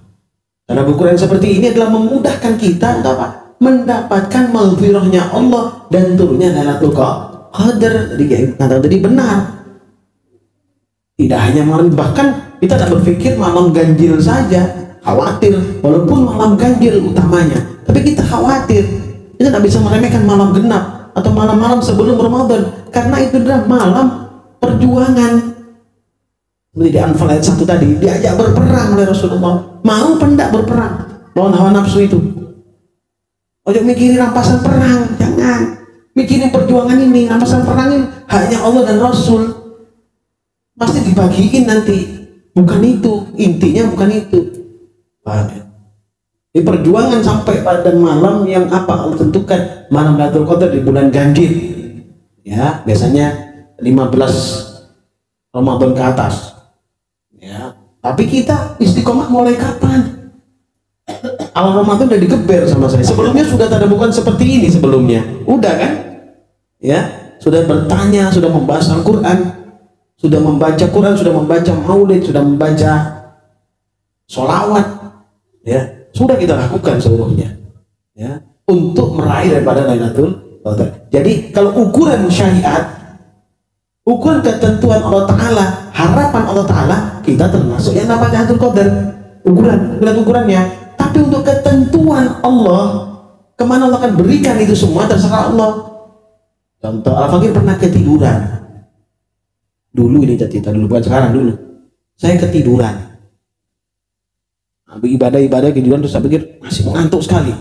Tadabbur Quran seperti ini adalah memudahkan kita untuk apa? Mendapatkan maghfirahnya Allah dan turunnya Lailatul Qadar. Jadi kata tadi benar. Tidak hanya malam, bahkan kita tak berpikir malam ganjil saja. Khawatir, walaupun malam ganjil utamanya, tapi kita khawatir, kita tidak bisa meremehkan malam genap atau malam-malam sebelum Ramadan, karena itu adalah malam perjuangan. Seperti di Anfal ayat 1 tadi, diajak berperang oleh Rasulullah. Mau pendak berperang lawan hawa nafsu itu. Ojo mikirin rampasan perang, jangan mikirin perjuangan ini. Rampasan perang ini hanya Allah dan Rasul, pasti dibagiin nanti. Bukan itu intinya, bukan itu. Paham ya? Di perjuangan sampai pada malam yang apa Allah tentukan, malam Lailatul Qadar di bulan ganjil. Ya, biasanya 15 Ramadan ke atas. Ya, tapi kita istiqomah mulai kapan? Awal Ramadan udah digeber sama saya. Sebelumnya sudah tadabbur seperti ini sebelumnya. Udah kan? Ya, sudah bertanya, sudah membahas Al-Quran, sudah membaca Quran, sudah membaca Maulid, sudah membaca sholawat. Ya, sudah kita lakukan seluruhnya, ya, untuk meraih daripada Lailatul Qadar. Jadi kalau ukuran syariat, ukuran ketentuan Allah Ta'ala, harapan Allah Ta'ala, kita termasuk yang namanya Lailatul Qadar. Ukurannya. Tapi untuk ketentuan Allah, kemana Allah akan berikan itu semua terserah Allah. Contoh, Al-Fakir pernah ketiduran dulu, ini cerita dulu, bukan sekarang, dulu saya ketiduran ibadah kejujuran, terus saya pikir masih ngantuk sekali,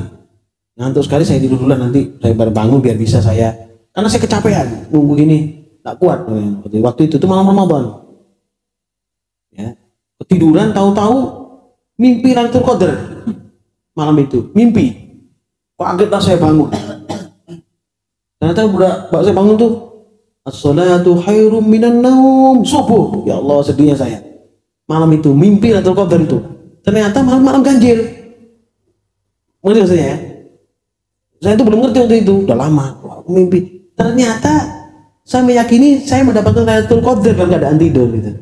saya tidur dulu, nanti saya baru bangun biar bisa saya, karena saya kecapean nunggu gini, tak kuat. Waktu itu tuh malam Ramadan, ya, ketiduran, tahu-tahu mimpi Lailatul Qadar malam itu, mimpi, kagetlah saya bangun, ternyata budak saya bangun tuh as-salatu khairum minan naum, subuh. Ya Allah, sedihnya saya malam itu mimpi Lailatul Qadar itu. Ternyata malam-malam ganjil. Mengerti maksudnya ya? Saya itu belum ngerti waktu itu, udah lama mimpi. Ternyata saya meyakini saya mendapatkan Lailatul Qadar dalam keadaan tidur gitu.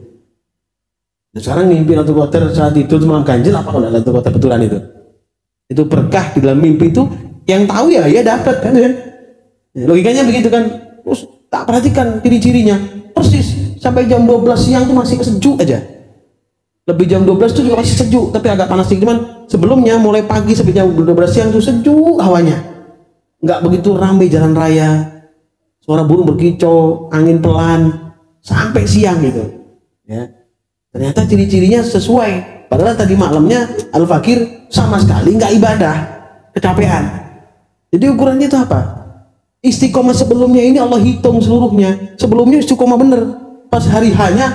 Dan sekarang mimpi Lailatul Qadar saat tidur malam ganjil, apa kalau Lailatul Qadar betulan itu? Itu berkah di dalam mimpi itu, yang tahu ya dapat kan? Logikanya begitu kan? Terus tak perhatikan ciri-cirinya, persis sampai jam 12 siang itu masih sejuk aja. Lebih jam 12 itu juga masih sejuk, tapi agak panas sedikit. Cuman sebelumnya mulai pagi sampai jam 12 siang itu sejuk hawanya. Nggak begitu ramai jalan raya. Suara burung berkicau, angin pelan sampai siang gitu. Ya. Ternyata ciri-cirinya sesuai. Padahal tadi malamnya Al-Fakir sama sekali nggak ibadah, kecapean. Jadi ukurannya itu apa? Istiqomah sebelumnya ini Allah hitung seluruhnya. Sebelumnya istiqomah bener. Pas hari hanya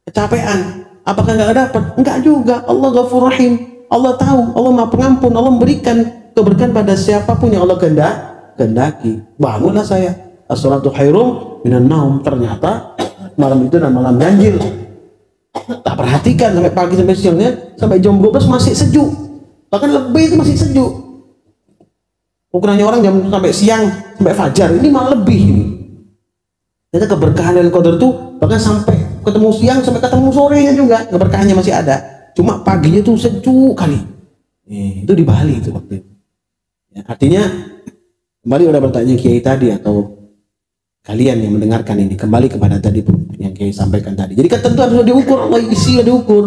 kecapean. Apakah nggak dapat? Enggak juga. Allah Ghafur Rahim. Allah tahu. Allah Maha Pengampun. Allah memberikan keberkahan pada siapapun yang Allah kehendaki. Bangunlah saya. As-salatu khairum minan naum. Ternyata malam itu dan malam ganjil. Tak perhatikan sampai pagi sampai siangnya, sampai jam 12 masih sejuk. Bahkan lebih itu masih sejuk. Ukurannya orang jam sampai siang sampai fajar, ini malah lebih ini. Jadi keberkahan dan qadar itu bahkan sampai ketemu siang sampai ketemu sorenya juga keberkahannya masih ada. Cuma paginya tuh sejuk kali. Itu di Bali itu waktu itu. Ya, artinya kembali udah bertanya Kiai tadi atau kalian yang mendengarkan ini kembali kepada tadi yang Kiai sampaikan tadi. Jadi ketentuan sudah diukur, Allah isi sudah diukur.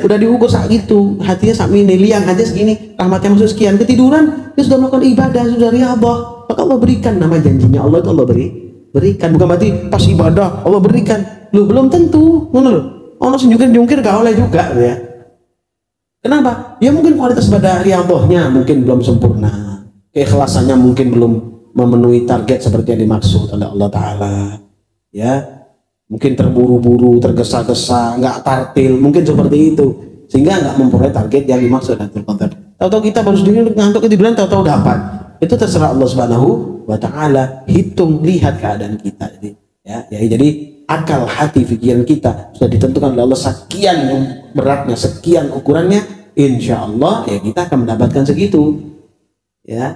Udah diukur saat itu, hatinya saat ini, liang hatinya segini, rahmatnya masuk sekian, ketiduran, dia sudah melakukan ibadah, sudah riyadhah, maka Allah berikan. Nama janjinya Allah itu Allah berikan, bukan berarti pas ibadah Allah berikan. Lu belum tentu, ngono lho. Allah jungkir gak oleh juga ya. Kenapa? Ya mungkin kualitas ibadah riyadhahnya mungkin belum sempurna, keikhlasannya mungkin belum memenuhi target seperti yang dimaksud oleh Allah Ta'ala. Ya, mungkin terburu-buru, tergesa-gesa, nggak tartil, mungkin seperti itu, sehingga nggak memperoleh target yang dimaksud Lailatul Qadar. Tahu-tahu kita baru sedikit ngantuk ketiduran, tahu-tahu dapat. Itu terserah Allah Subhanahu wa Ta'ala. Hitung, lihat keadaan kita. Jadi akal, hati, pikiran kita sudah ditentukan oleh Allah sekian beratnya, sekian ukurannya. Insya Allah ya kita akan mendapatkan segitu. Ya,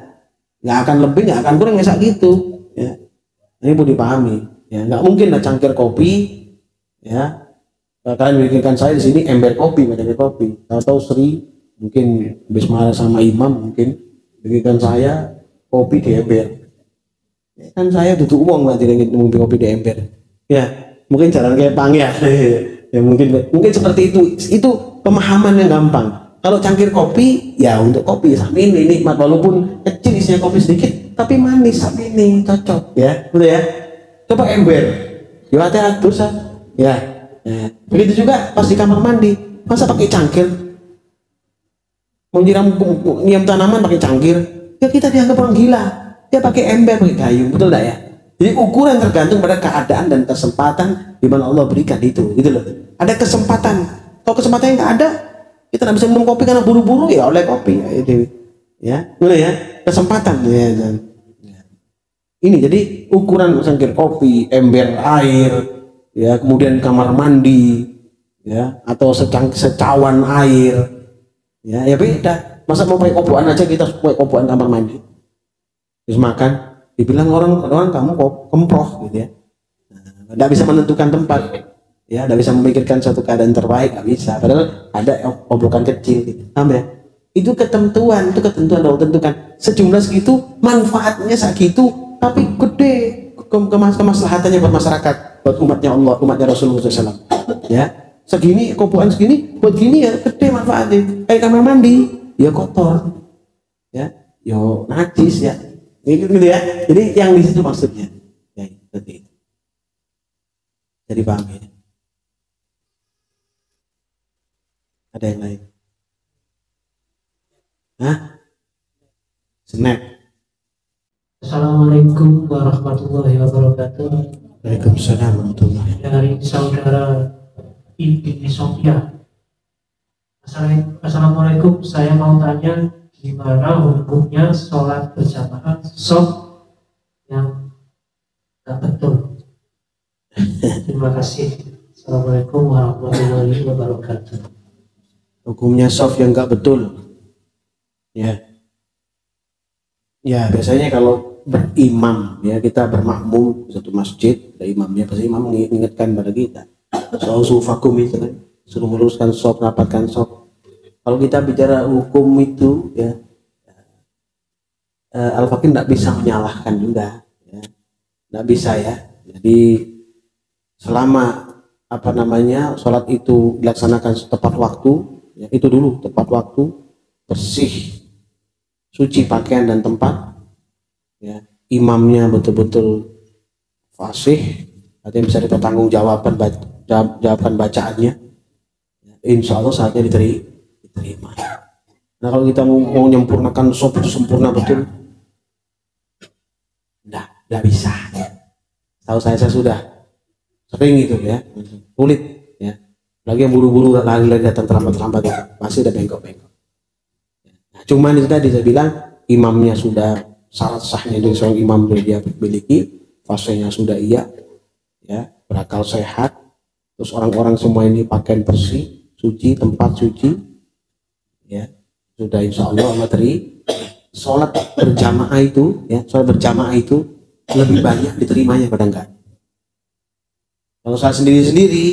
nggak akan lebih, nggak akan kurang, nggak gitu. Ya, ini perlu dipahami. Ya, nggak mungkin lah cangkir kopi, ya. Kalian bikinkan saya di sini ember kopi, ember kopi. Tahu-tahu Sri mungkin habis marah sama imam, mungkin bikinkan saya kopi di ember. Ya, kan saya duduk uang lah tidak ingin minum kopi di ember. Ya, mungkin jalan kayak pang ya. Ya mungkin seperti itu. Itu pemahaman yang gampang. Kalau cangkir kopi, ya untuk kopi sampai ini nikmat walaupun kecil isinya kopi sedikit, tapi manis sampai ini cocok, ya, betul ya. Coba ember, ya hati-hati dosa, ya. Begitu juga pas di kamar mandi, masa pakai cangkir? Menyiram tanaman pakai cangkir, ya kita dianggap orang gila. Dia pakai ember, pakai kayu, betul tak ya? Jadi ukuran tergantung pada keadaan dan kesempatan di mana Allah berikan itu, gitu loh. Ada kesempatan, kalau kesempatan yang nggak ada, kita nggak bisa minum kopi karena buru-buru, ya oleh kopi, ya, boleh ya, kesempatan, ya. Ini jadi ukuran cangkir kopi, ember air, ya, kemudian kamar mandi, ya, atau secawan air, ya beda. Masa mau pakai kopokan aja kita pakai kopokan kamar mandi, terus makan, dibilang orang kamu kemproh, gitu ya. Nggak bisa menentukan tempat, ya, nggak bisa memikirkan suatu keadaan terbaik, nggak bisa. Padahal ada obrokan kecil, gitu. Sampai itu ketentuan Allah tentukan sejumlah segitu, manfaatnya segitu. Tapi gede kemaslahatannya buat masyarakat, buat umatnya Allah, umatnya Rasulullah SAW. Ya, segini kopokan segini, buat gini ya gede manfaatnya. Kayak kamar mandi, ya kotor, ya, yo najis ya, gitu ya. Jadi yang di situ maksudnya, ya seperti itu. Jadi paham ya. Ada yang lain? Hah? Snap. Assalamualaikum warahmatullahi wabarakatuh. Waalaikumsalam warahmatullahi wabarakatuh. Dari saudara Ibni Sofia. Assalamualaikum, saya mau tanya gimana hukumnya sholat berjamaah soft yang nggak betul. Terima kasih. Assalamualaikum warahmatullahi wabarakatuh. Hukumnya soft yang nggak betul. Ya biasanya kalau berimam, ya kita bermakmum satu masjid, ada imamnya, pasti imam mengingatkan pada kita, sufakum itu kan, suruh meluruskan soft, rapatkan soft. Kalau kita bicara hukum itu, ya, Al-Fakir tidak bisa menyalahkan juga, ya, tidak bisa ya. Jadi selama apa namanya, sholat itu dilaksanakan tepat waktu, ya, itu dulu tepat waktu, bersih, suci pakaian dan tempat, ya, imamnya betul-betul fasih, artinya bisa dipertanggungjawabkan jawabkan bacaannya, ya, insya Allah saatnya diterima. Nah kalau kita mau menyempurnakan sop itu sempurna betul, nggak bisa. Tahu saya sudah sering itu ya, sulit ya. Lagi yang buru-buru lari-lari datang terlambat-terlambat ya, pasti udah bengkok-bengkok. Nah, cuman itu tadi saya bilang, imamnya sudah syarat sahnya dari seorang imam sudah dia miliki, fasenya sudah iya, ya, berakal sehat, terus orang-orang semua ini pakaian bersih, suci, tempat suci, ya, sudah insya Allah materi. Sholat berjamaah itu, ya, sholat berjamaah itu lebih banyak diterimanya pada enggak. Kalau sholat sendiri-sendiri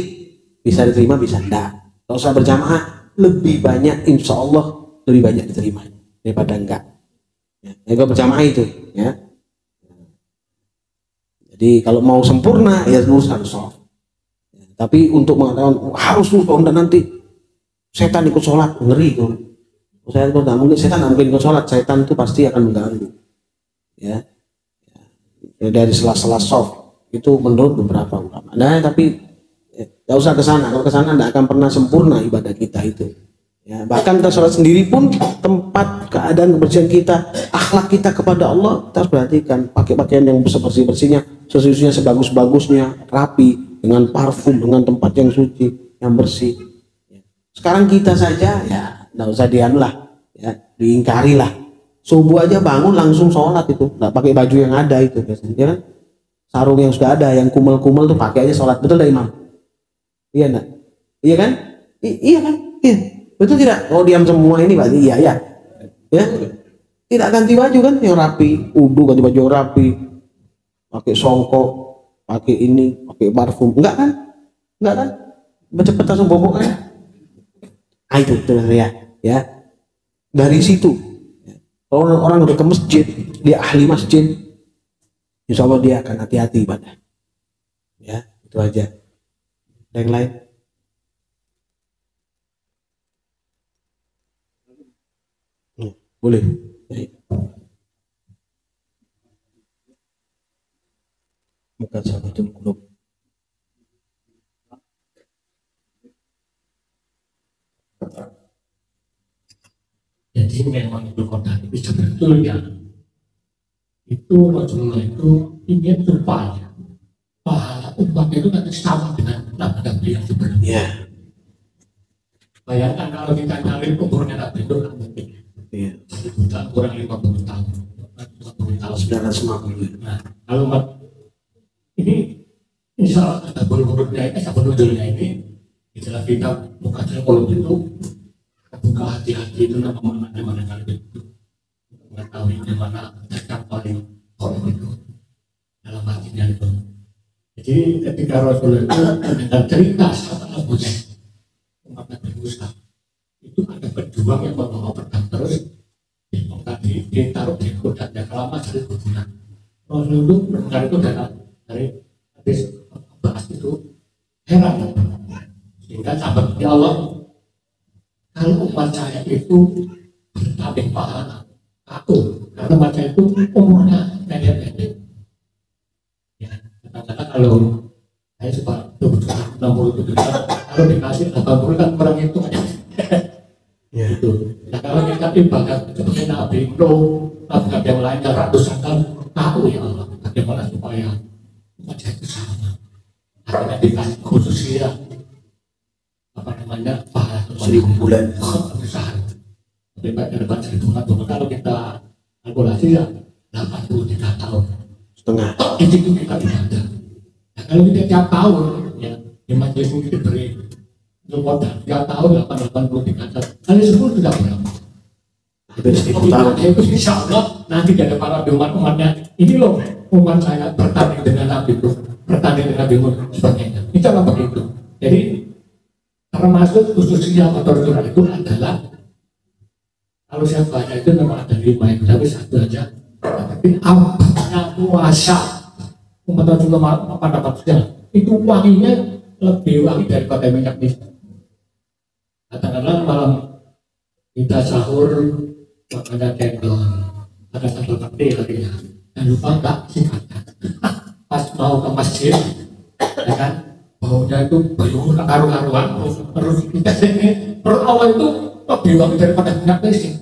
bisa diterima, bisa enggak. Kalau sholat berjamaah lebih banyak, insya Allah lebih banyak diterima daripada enggak. Ya, kalau berjamaah itu, ya. Jadi kalau mau sempurna ya lurus harus sholat. Ya, tapi untuk mengatakan harus lupa dan nanti setan ikut sholat, ngeri tuh. Saya tidak mungkin, setan tidak mungkin ikut sholat, setan itu pasti akan mengganggu. Ya, dari sela-sela soft itu menurut beberapa ulama. Nah, tapi tidak usah ke sana. Kalau ke sana tidak akan pernah sempurna ibadah kita itu. Ya, bahkan kita sholat sendiri pun tempat keadaan kebersihan kita, akhlak kita kepada Allah, kita harus perhatikan. Pakai pakaian yang bersih-bersihnya, sesusunya sebagus-bagusnya, rapi, dengan parfum, dengan tempat yang suci, yang bersih. Sekarang kita saja ya tidak usah dianulah, ya, diingkari lah. Subuh aja bangun langsung sholat itu, nggak pakai baju yang ada itu biasanya, ya kan? Sarung yang sudah ada, yang kumel-kumel tuh pakai aja sholat, betul dah imam? Iya enggak? Iya kan? Iya kan? Iya. Betul tidak? Oh diam semua ini berarti iya ya. Ya. Tidak ganti baju kan yang rapi, udu ganti baju yang rapi, pakai songkok, pakai ini, pakai parfum, enggak kan? Enggak kan? Cepet langsung bobok kan? Ah itu ya. Dari situ, kalau orang udah ke masjid, dia ahli masjid, insya Allah dia akan hati-hati ibadah. Ya, itu aja. Ada yang lain? Boleh. Bukan sahabatul qulub. Jadi memang itu kota itu sebetulnya itu Rasulullah itu ingin supaya pahala umat itu nanti sama dengan nabi-nabi yang sebelumnya. Ya. Bayangkan kalau kita nyari umurnya nabi itu kan mungkin. Iya. Kurang 50 tahun. 50 tahun. 950. Nah, kalau umat ini insya Allah ada penunjuknya ini di dalam kitab Muqaddimatul Qulub itu buka hati-hati itu nama mana kali itu mengetahui di mana yang paling kokoh itu dalam hatinya itu. Jadi ketika Rasulullah itu dengan cerita sahabat Abu umat Nabi Musa itu ada pejuang yang membawa pedang terus ditaruh di kudanya selama 1000 bulan. Rasulullah mendengar itu dari hadis bahas itu heran sehingga sahabat ya Allah, kalau umat saya itu bertambah pahala aku, karena umat saya itu umurnya pendek-pendek. Ya, kadang-kadang kalau saya suka 67 kalau dikasih 80 kan kurang itu aja. Ya itu. Nah kalau kita ibadah seperti Nabi Nuh, nabi yang lainnya ratusan tahun, tahu ya Allah bagaimana supaya umat saya itu sama. Akhirnya dikasih khusus ya. Apa namanya pahala 1000 bulan besar lebih baik daripada 1000 tahun. Kalau kita kalkulasi ya 83 tahun setengah itu kita ibadah. Nah, kalau kita tiap tahun ya di majelis ini diberi modal tiap tahun 83 tahun kali 10 sudah berapa? hampir 1000 tahun. Itu insya Allah nanti ada para umat-umatnya ini loh umat saya bertanding dengan Nabi itu, bertanding dengan Nabi Muhammad sebagainya. Itu apa begitu? Jadi termasuk khususnya motor itu adalah kalau saya baca itu memang ada 5 itu, tapi satu aja. Tapi abadnya puasa umat Rasulullah pada waktunya itu wanginya lebih wangi daripada minyak misik. Katakanlah malam kita sahur makannya cendol, ada satu takdir harinya, dan lupa tak singkatnya. Pas mau ke masjid, ya kan, baunya itu belum karu-karuan, perut kita ini, perut awal itu lebih wangi daripada minyak misik.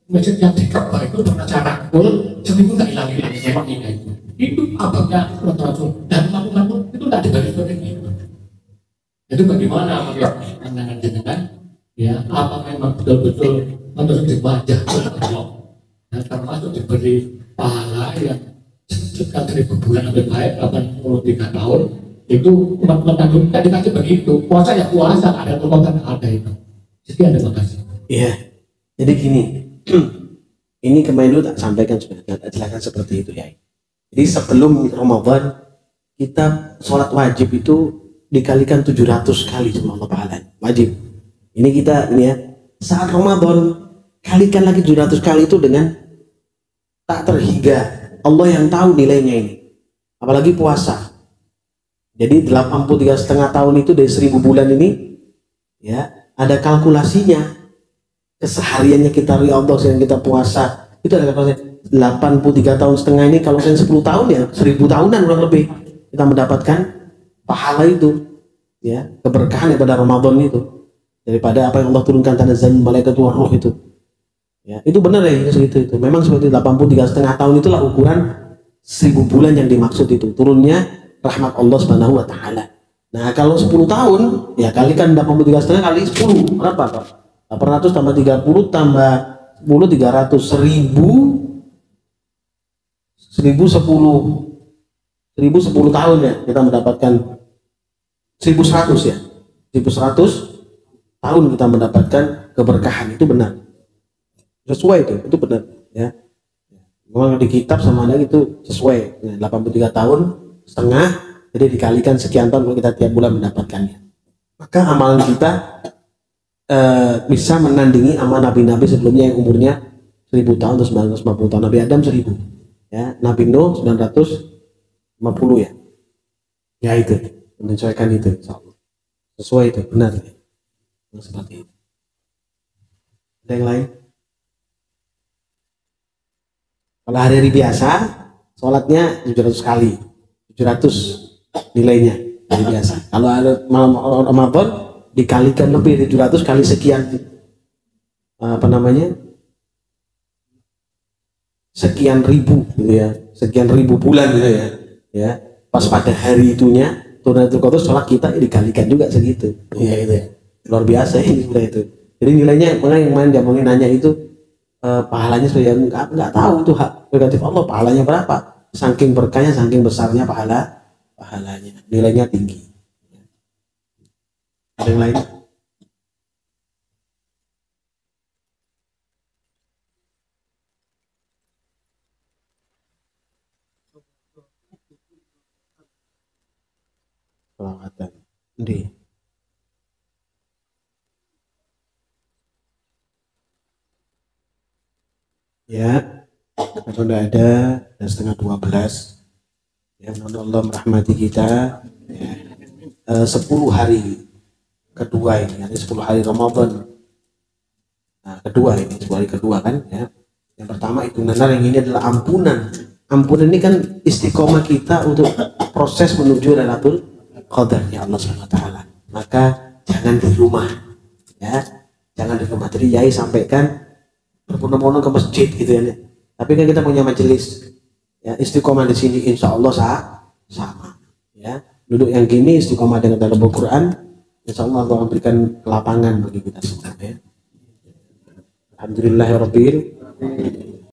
Masjid yang dikebar itu pernah cara rangkul, seminggu tak hilang-hilang wanginya itu. Itu abangnya Rasul dan lakukan itu tak diberi itu. Itu bagaimana pandangan jenengan? Ya, apa memang betul-betul menurut wajah Allah, dan termasuk diberi pahala yang sekitar 1000 bulan lebih baik 83 tahun itu menanggung kan dikasih begitu, puasa ya puasa, ada tokotan ada itu. Sekian, terima kasih. Iya, jadi gini, ini kemarin dulu tak sampaikan sebenarnya, jelaskan seperti itu ya. Jadi sebelum Ramadan kita sholat wajib itu dikalikan 700 kali sama Allah pahala wajib. Ini kita ini ya, saat Ramadan kalikan lagi 700 kali itu dengan tak terhingga. Allah yang tahu nilainya ini. Apalagi puasa. Jadi 83,5 tahun itu dari 1000 bulan ini ya, ada kalkulasinya. Kesehariannya kita ri Allah yang kita puasa itu ada kalkulasinya. 83,5 tahun ini kalau saya 10 tahun ya 1000 tahunan kurang lebih kita mendapatkan pahala itu ya, keberkahan daripada Ramadan itu, daripada apa yang Allah turunkan tanazzal malaikat wa ruh itu ya, itu benar ya segitu itu. Memang seperti 83,5 tahun itulah ukuran 1000 bulan yang dimaksud itu, turunnya rahmat Allah Subhanahu wa taala. Nah, kalau 10 tahun ya kalikan 83,5 kali 10 berapa Pak? 800 tambah 30 tambah 10 300 1010 tahun ya kita mendapatkan 1100 ya, 1100 tahun kita mendapatkan keberkahan. Itu benar, sesuai itu benar ya. Memang di kitab sama ada itu sesuai 83 tahun setengah, jadi dikalikan sekian tahun kalau kita tiap bulan mendapatkannya, maka amalan kita bisa menandingi amal nabi-nabi sebelumnya yang umurnya 1000 tahun atau 950 tahun. Nabi Adam 1000 ya, Nabi Nuh 950 ya. Ya itu menyesuaikan itu, insyaallah sesuai itu benar ya. Seperti itu. Ada yang lain? Kalau hari-hari biasa sholatnya 700 kali, 700 nilainya hari biasa. Kalau ada malam Ramadan dikalikan lebih 700 kali sekian apa namanya, sekian ribu gitu ya, sekian ribu bulan gitu ya, pas pada hari itunya Lailatul Qadar sholat kita dikalikan juga segitu ya, itu ya. Luar biasa ini sudah itu. Jadi nilainya, makanya yang main ngomongin nanya itu pahalanya saya nggak tahu itu hak prerogatif Allah, pahalanya berapa, saking berkahnya, saking besarnya pahalanya, nilainya tinggi. Ada yang lain? Pelawatan di ya, kalau sudah ada dan setengah 12 ya, mudah Allah merahmati kita ya. 10 hari kedua ini, ada 10 hari Ramadan. Nah, kedua ini 10 hari kedua kan ya. Yang pertama itu benar, yang ini adalah ampunan. Ampunan ini kan istiqomah kita untuk proses menuju Lailatul Qadar ya Allah SWT. Maka jangan di rumah ya, jangan di rumah. Jadi Yai sampaikan berbondong-bondong ke masjid gitu ya. Tapi kan kita punya majelis ya, istiqomah di sini insya Allah sama ya. Duduk yang gini istiqomah dengan dalam Al-Quran, insya Allah Allah memberikan kelapangan bagi kita semua ya. Alhamdulillahirabbil